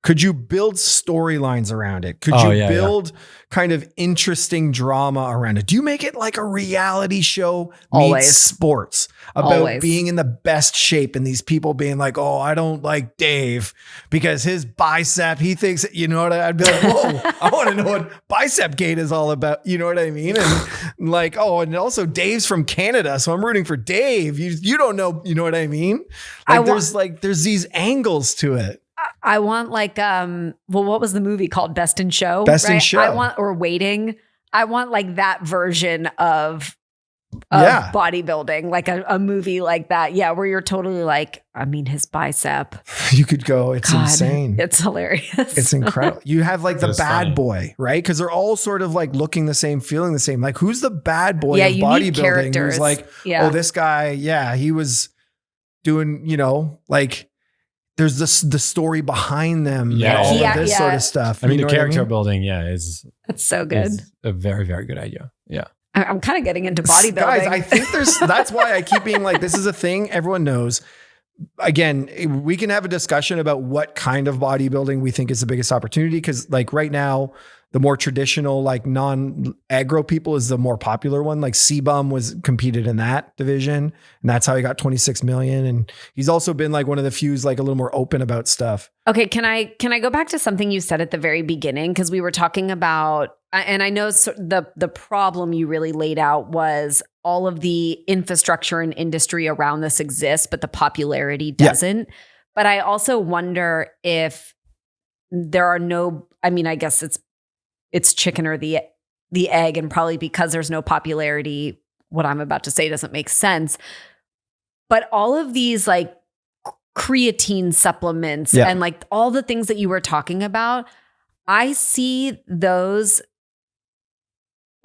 Could you build storylines around it? Could you build kind of interesting drama around it? Do you make it like a reality show meets sports about being in the best shape and these people being like, oh, I don't like Dave because his bicep, he thinks, you know what? I'd be like, whoa, I want to know what bicep gate is all about. You know what I mean? And like, oh, and also Dave's from Canada, so I'm rooting for Dave. You don't know, you know what I mean? Like there's these angles to it. I want like, what was the movie called? Best in Show? Best in Show. Or Waiting. I want like that version of bodybuilding, like a movie like that. Yeah. Where you're totally like, I mean, his bicep. You could go, it's insane. It's hilarious. It's incredible. You have like the bad boy, right? Because they're all sort of like looking the same, feeling the same. Like who's the bad boy of bodybuilding? Who's like, oh, this guy, he was doing, like, there's the story behind them, all of this sort of stuff. I mean, the character building, it's so good. It's a very, very good idea. Yeah. I'm kind of getting into bodybuilding. Guys, I think that's why I keep being like, this is a thing everyone knows. Again, we can have a discussion about what kind of bodybuilding we think is the biggest opportunity. Cause like right now, the more traditional, like non-aggro people is the more popular one. Like C-Bum competed in that division, and that's how he got 26 million. And he's also been like one of the few like a little more open about stuff. Okay. Can I go back to something you said at the very beginning? Cause we were talking about, and I know the problem you really laid out was all of the infrastructure and industry around this exists, but the popularity doesn't. Yeah. But I also wonder if there are I guess it's chicken or the egg, and probably because there's no popularity, what I'm about to say doesn't make sense. But all of these like creatine supplements and like all the things that you were talking about, I see those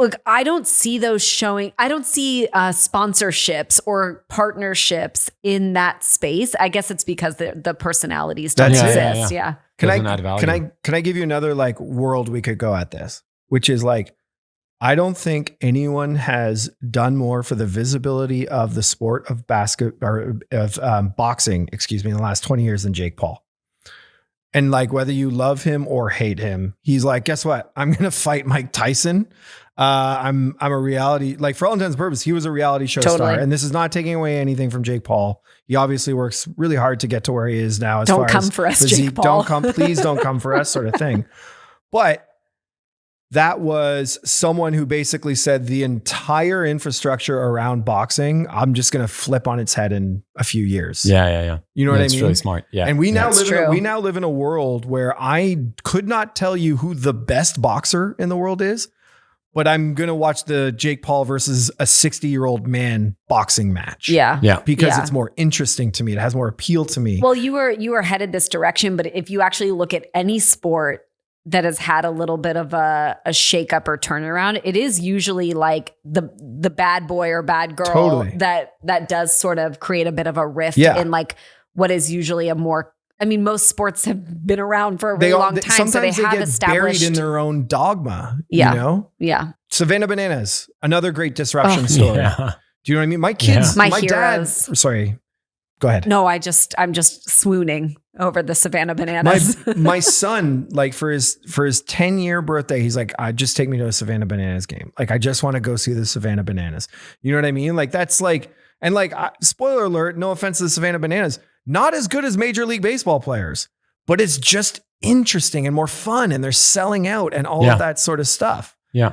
look, I don't see those showing. I don't see sponsorships or partnerships in that space. I guess it's because the personalities don't exist. Yeah. Can I give you another like world we could go at this, which is like, I don't think anyone has done more for the visibility of the sport of boxing, in the last 20 years than Jake Paul. And like, whether you love him or hate him, he's like, guess what? I'm going to fight Mike Tyson. I'm a reality, like for all intents and purposes, he was a reality show star. And this is not taking away anything from Jake Paul. He obviously works really hard to get to where he is now. Don't come for us, Jake Paul. Please don't come for us sort of thing. But that was someone who basically said the entire infrastructure around boxing, I'm just going to flip on its head in a few years. Yeah. You know what I mean? It's really smart. Yeah. And we now live in a world where I could not tell you who the best boxer in the world is, but I'm going to watch the Jake Paul versus a 60-year-old man boxing match. Yeah. Because it's more interesting to me. It has more appeal to me. Well, you were headed this direction, but if you actually look at any sport that has had a little bit of a shakeup or turnaround, it is usually like the bad boy or bad girl that does sort of create a bit of a rift in like what is usually a more, I mean, most sports have been around for a really long time. So they have established, buried in their own dogma, you know? Yeah. Savannah Bananas, another great disruption story. Yeah. Do you know what I mean? My kids, my dad, sorry, go ahead. No, I'm just swooning over the Savannah Bananas. My son, like for his 10-year birthday, he's like, just take me to a Savannah Bananas game. Like, I just want to go see the Savannah Bananas. You know what I mean? Like, that's like, and like, spoiler alert, no offense to the Savannah Bananas, not as good as Major League Baseball players, but it's just interesting and more fun, and they're selling out and all of that sort of stuff. Yeah.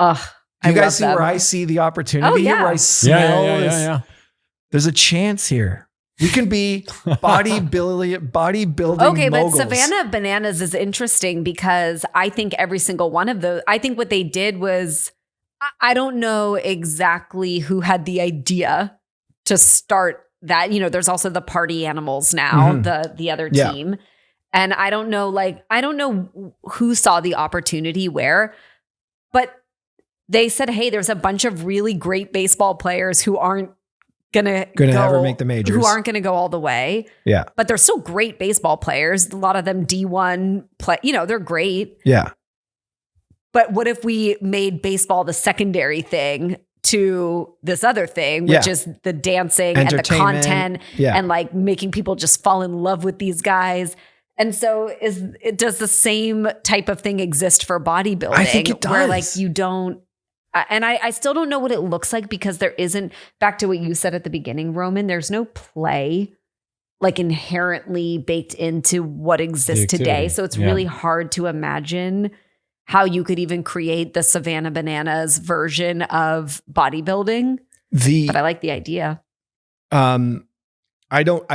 Do you guys see where I see the opportunity? Where I smell this? There's a chance here. We can be bodybuilding Okay, moguls. but Savannah Bananas is interesting because I think every single one of those, I think what they did was, I don't know exactly who had the idea to start that. You know, there's also the Party Animals now, the other team. And I don't know who saw the opportunity where, but they said, hey, there's a bunch of really great baseball players who aren't gonna ever make the majors, who aren't gonna go all the way. Yeah. But they're still great baseball players. A lot of them D1 play, you know, they're great. Yeah. But what if we made baseball the secondary thing to this other thing, which is the dancing and the content and like making people just fall in love with these guys? And so does the same type of thing exist for bodybuilding? I think it does. Where like you don't, and I still don't know what it looks like because there isn't, back to what you said at the beginning, Roman, there's no play like inherently baked into what exists today. So it's really hard to imagine how you could even create the Savannah Bananas version of bodybuilding. But I like the idea. I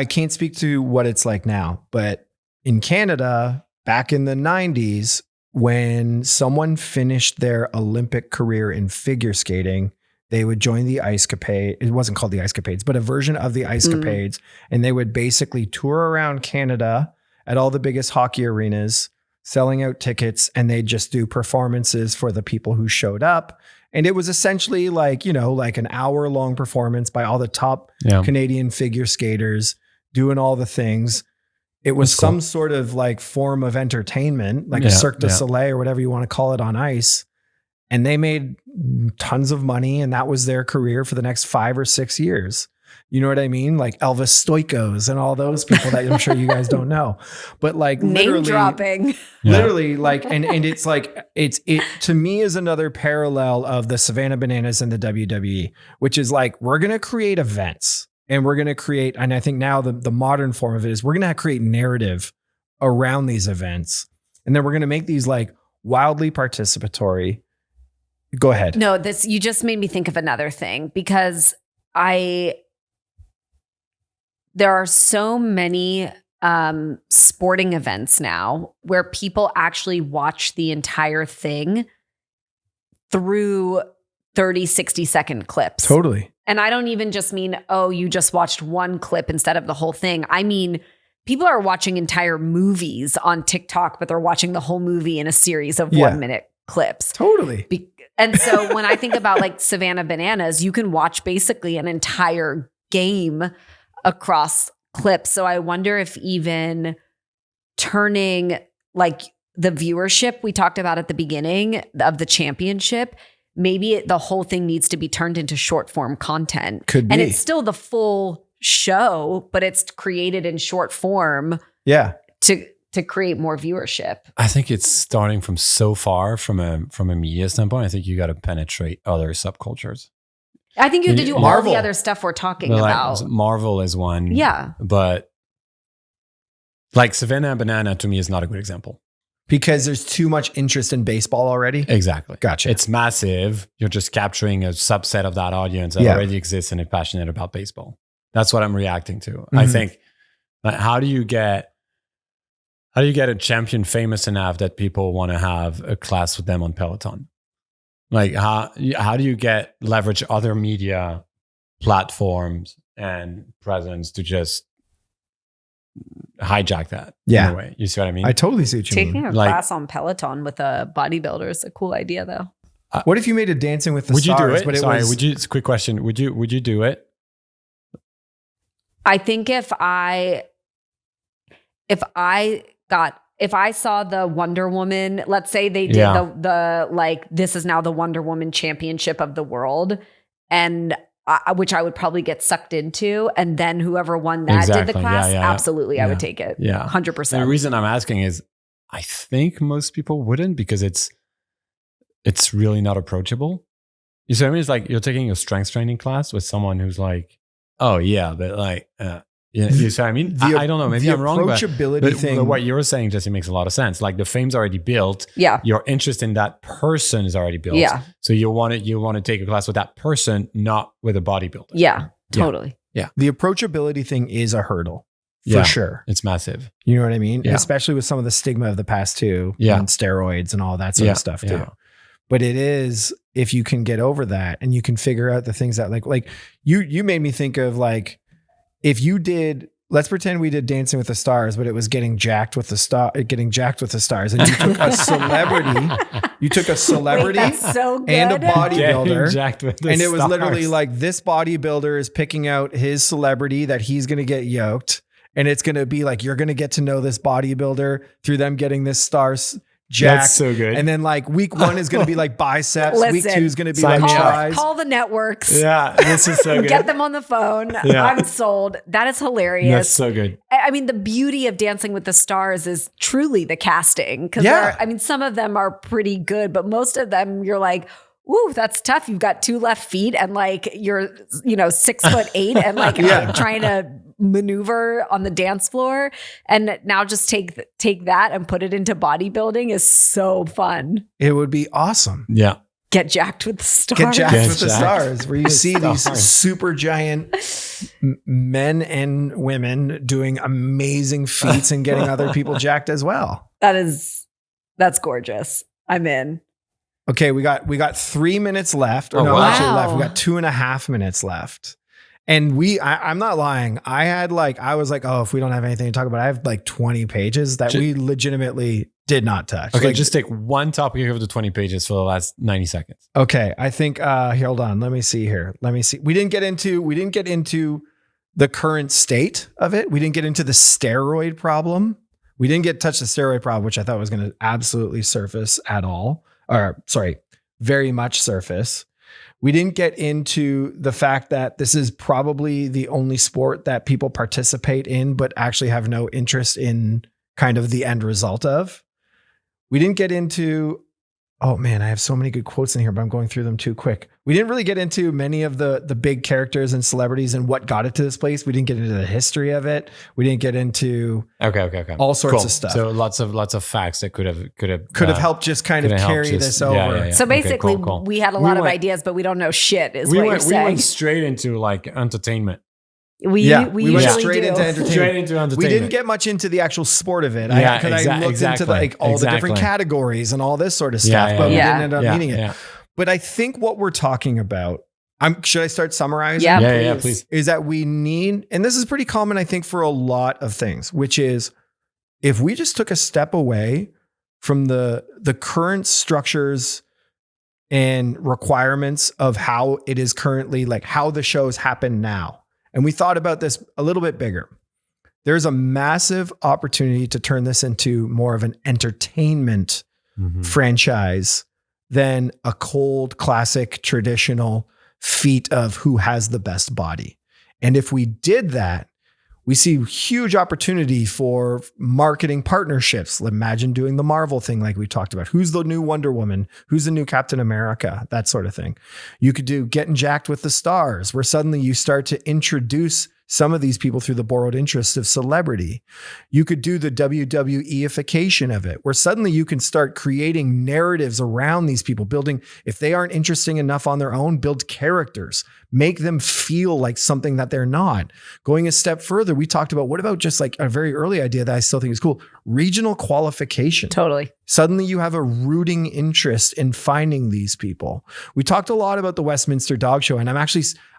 can't speak to what it's like now, but in Canada, back in the 90s, when someone finished their Olympic career in figure skating, they would join the Ice Capade. It wasn't called the Ice Capades, but a version of the Ice Capades. And they would basically tour around Canada at all the biggest hockey arenas, selling out tickets, and they'd just do performances for the people who showed up. And it was essentially like, you know, like an hour-long performance by all the top Canadian figure skaters doing all the things. It was some sort of like form of entertainment, like a Cirque du Soleil or whatever you want to call it on ice. And they made tons of money, and that was their career for the next 5 or 6 years. You know what I mean? Like Elvis Stoikos and all those people that I'm sure you guys don't know, but like name dropping, literally like, and it's like, it to me is another parallel of the Savannah Bananas and the WWE, which is like, we're going to create events. And we're going to create, and I think now the modern form of it is we're going to create narrative around these events. And then we're going to make these like wildly participatory. Go ahead. No, you just made me think of another thing because there are so many sporting events now where people actually watch the entire thing through 30, 60-second clips. Totally. And I don't even just mean, oh, you just watched one clip instead of the whole thing. I mean, people are watching entire movies on TikTok, but they're watching the whole movie in a series of 1 minute clips. Totally. And so when I think about like Savannah Bananas, you can watch basically an entire game across clips. So I wonder if even turning like the viewership we talked about at the beginning of the championship, maybe the whole thing needs to be turned into short form content. Could be. And it's still the full show, but it's created in short form. Yeah. To create more viewership. I think it's starting from so far from a media standpoint. I think you got to penetrate other subcultures. I think you have to do all the other stuff we're talking about. Like, Marvel is one. Yeah. But like Savannah and Banana to me is not a good example. Because there's too much interest in baseball already? Exactly. Gotcha. It's massive. You're just capturing a subset of that audience that already exists and is passionate about baseball. That's what I'm reacting to. Mm-hmm. I think, how do you get a champion famous enough that people want to have a class with them on Peloton? Like how do you leverage other media platforms and presence to just hijack that in a way? You see what I mean? I totally see what you mean. Taking a class on Peloton with a bodybuilder is a cool idea though. What if you made a Dancing with the Stars? Would you do it? It's a quick question. Would you do it? I think if I saw the Wonder Woman, let's say they did the like, this is now the Wonder Woman championship of the world, and which I would probably get sucked into, and then whoever won that did the class, absolutely, I would take it. Yeah, 100%. The reason I'm asking is, I think most people wouldn't, because it's really not approachable. You see what I mean? It's like you're taking a strength training class with someone who's like, oh yeah, but like. You see what I mean? I don't know. Maybe I'm wrong. But what you're saying, Jesse, makes a lot of sense. Like the fame's already built. Yeah. Your interest in that person is already built. Yeah. So you want to take a class with that person, not with a bodybuilder. Yeah. Totally. Yeah. The approachability thing is a hurdle for sure. It's massive. You know what I mean? Yeah. Especially with some of the stigma of the past too. Yeah. And steroids and all that sort of stuff too. Yeah. But it is, if you can get over that and you can figure out the things that like you made me think of like, if you did. Let's pretend we did Dancing with the Stars, but it was getting jacked with the stars, and you took a celebrity, Wait, so good. and a bodybuilder, and it was literally like, this bodybuilder is picking out his celebrity that he's going to get yoked, and it's going to be like, you're going to get to know this bodybuilder through them getting this stars jacked. That's so good. And then like week 1 is going to be like biceps. Listen, week 2 is going to be like thighs. Call the networks. Yeah, this is so good. Get them on the phone. Yeah. I'm sold. That is hilarious. That's so good. I mean, the beauty of Dancing with the Stars is truly the casting. Because some of them are pretty good, but most of them you're like, ooh, that's tough. You've got 2 left feet and like you're, 6'8" and like trying to maneuver on the dance floor. And now just take that and put it into bodybuilding is so fun. It would be awesome. Yeah. Get jacked with the stars. Get jacked with the stars, where you see these super giant men and women doing amazing feats and getting other people jacked as well. That's gorgeous. I'm in. Okay, we got 3 minutes left. Actually left. We got 2.5 minutes left. And I'm not lying. I was like, oh, if we don't have anything to talk about, I have like 20 pages that we legitimately did not touch. Okay, just take one topic of the 20 pages for the last 90 seconds. Okay, I think, hold on. Let me see here. We didn't get into the current state of it. We didn't get into the steroid problem. We didn't touch the steroid problem, which I thought was going to absolutely surface at all. Very much surface. We didn't get into the fact that this is probably the only sport that people participate in, but actually have no interest in kind of the end result of. We didn't get into, oh man, I have so many good quotes in here, but I'm going through them too quick. We didn't really get into many of the big characters and celebrities and what got it to this place. We didn't get into the history of it. We didn't get into all sorts of stuff. So lots of facts that could have helped just kind of carry this over. Yeah. So basically, we had a lot of ideas, but we don't know shit. You're saying. We went straight into like entertainment. We went straight into entertainment. Straight into entertainment. We didn't get much into the actual sport of it. I looked into all the different categories and all this sort of stuff, but we didn't end up meeting it. Yeah. But I think what we're talking about, should I start summarizing? Yeah, please. Is that we need, and this is pretty common, I think, for a lot of things, which is if we just took a step away from the current structures and requirements of how it is currently, like how the shows happen now. And we thought about this a little bit bigger. There's a massive opportunity to turn this into more of an entertainment franchise than a cold, classic, traditional feat of who has the best body. And if we did that, we see huge opportunity for marketing partnerships. Imagine doing the Marvel thing like we talked about. Who's the new Wonder Woman? Who's the new Captain America? That sort of thing. You could do Getting Jacked with the Stars, where suddenly you start to introduce some of these people through the borrowed interest of celebrity. You could do the WWE-ification of it, where suddenly you can start creating narratives around these people, building, if they aren't interesting enough on their own, build characters, make them feel like something that they're not. Going a step further, we talked about, what about just like a very early idea that I still think is cool, regional qualification. Totally. Suddenly you have a rooting interest in finding these people. We talked a lot about the Westminster Dog Show, and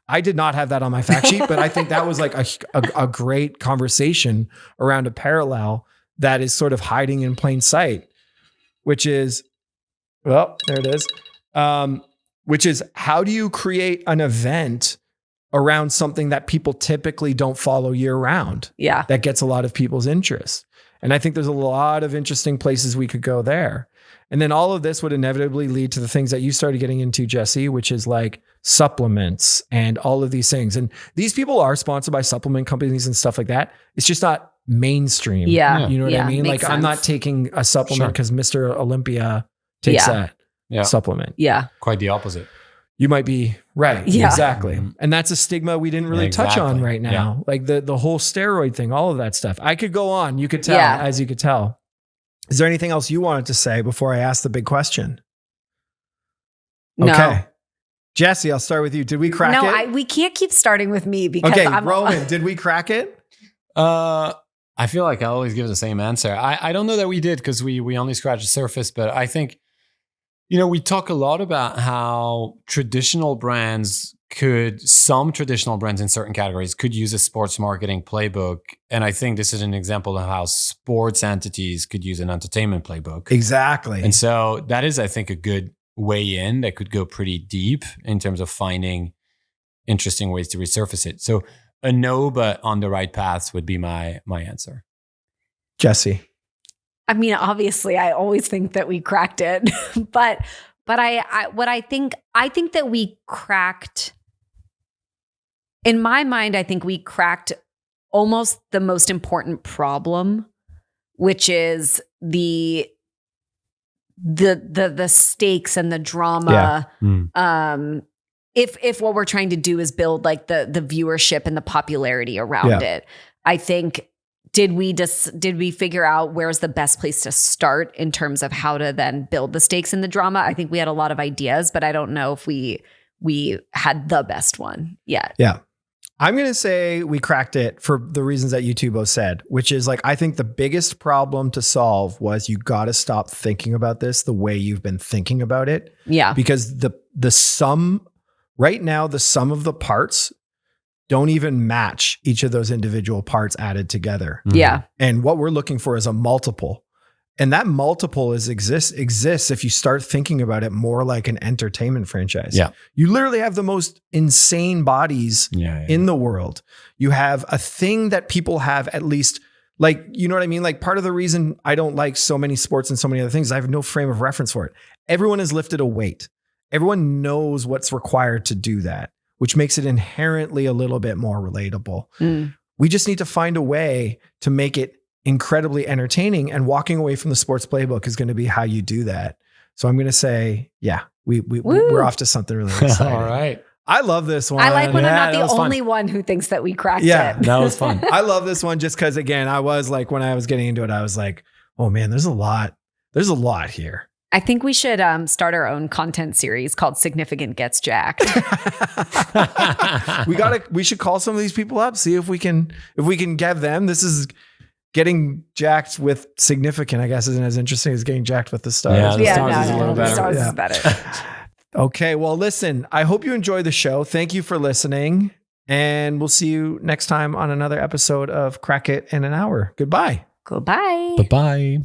I did not have that on my fact sheet, but I think that was like a great conversation around a parallel that is sort of hiding in plain sight, which is, well, there it is. Which is, how do you create an event around something that people typically don't follow year round? Yeah. That gets a lot of people's interest. And I think there's a lot of interesting places we could go there. And then all of this would inevitably lead to the things that you started getting into, Jesse, which is like supplements and all of these things. And these people are sponsored by supplement companies and stuff like that. It's just not mainstream. Yeah. You know what I mean? Like, sense. I'm not taking a supplement because Mr. Olympia takes that supplement. Yeah. Quite the opposite. You might be right. Yeah. Exactly. And that's a stigma we didn't really touch on right now. Yeah. Like the whole steroid thing, all of that stuff. I could go on. You could tell, as you could tell. Is there anything else you wanted to say before I ask the big question? No. Okay. Jesse, I'll start with you. Did we crack it? No, we can't keep starting with me because okay, Roman, did we crack it? I feel like I always give the same answer. I don't know that we did, because we only scratched the surface, but I think, we talk a lot about how some traditional brands in certain categories could use a sports marketing playbook. And I think this is an example of how sports entities could use an entertainment playbook. Exactly. And so that is, I think, a good way in that could go pretty deep in terms of finding interesting ways to resurface it. So a no, but on the right paths would be my answer. Jesse. I mean, obviously, I always think that we cracked it, but I think that we cracked. In my mind, I think we cracked almost the most important problem, which is the stakes and the drama. Yeah. If what we're trying to do is build like the viewership and the popularity around it, I think. Did we figure out where's the best place to start in terms of how to then build the stakes in the drama? I think we had a lot of ideas, but I don't know if we had the best one yet. Yeah. I'm going to say we cracked it for the reasons that you two both said, which is like, I think the biggest problem to solve was you got to stop thinking about this the way you've been thinking about it. Yeah. Because the sum right now, the sum of the parts don't even match each of those individual parts added together. Yeah. And what we're looking for is a multiple. And that multiple exists if you start thinking about it more like an entertainment franchise. Yeah. You literally have the most insane bodies in the world. You have a thing that people have, at least, like, you know what I mean? Like, part of the reason I don't like so many sports and so many other things is I have no frame of reference for it. Everyone has lifted a weight. Everyone knows what's required to do that, which makes it inherently a little bit more relatable. We just need to find a way to make it incredibly entertaining, and walking away from the sports playbook is going to be how you do that. So I'm going to say, we're off to something really exciting. All right. I love this one. I like when I'm not the only one who thinks that we cracked it. That was fun. I love this one just because, again, I was like, when I was getting into it, I was like, oh man, there's a lot here. I think we should start our own content series called Significant Gets Jacked. We should call some of these people up, see if we can get them. This is getting jacked with Significant, I guess, isn't as interesting as getting jacked with the stars. Yeah, the stars is a little better. The stars is better. Okay, well, listen, I hope you enjoy the show. Thank you for listening, and we'll see you next time on another episode of Crack It in an Hour. Goodbye. Goodbye. Bye-bye.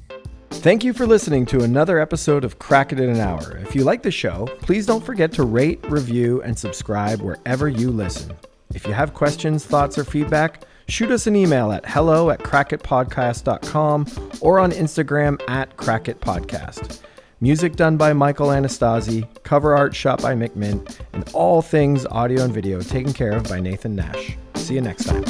Thank you for listening to another episode of Crack It in an Hour. If you like the show, please don't forget to rate, review, and subscribe wherever you listen. If you have questions, thoughts, or feedback, shoot us an email at hello@crackitpodcast.com or on Instagram @crackitpodcast. Music done by Michael Anastasi, cover art shot by Mick Mint, and all things audio and video taken care of by Nathan Nash. See you next time.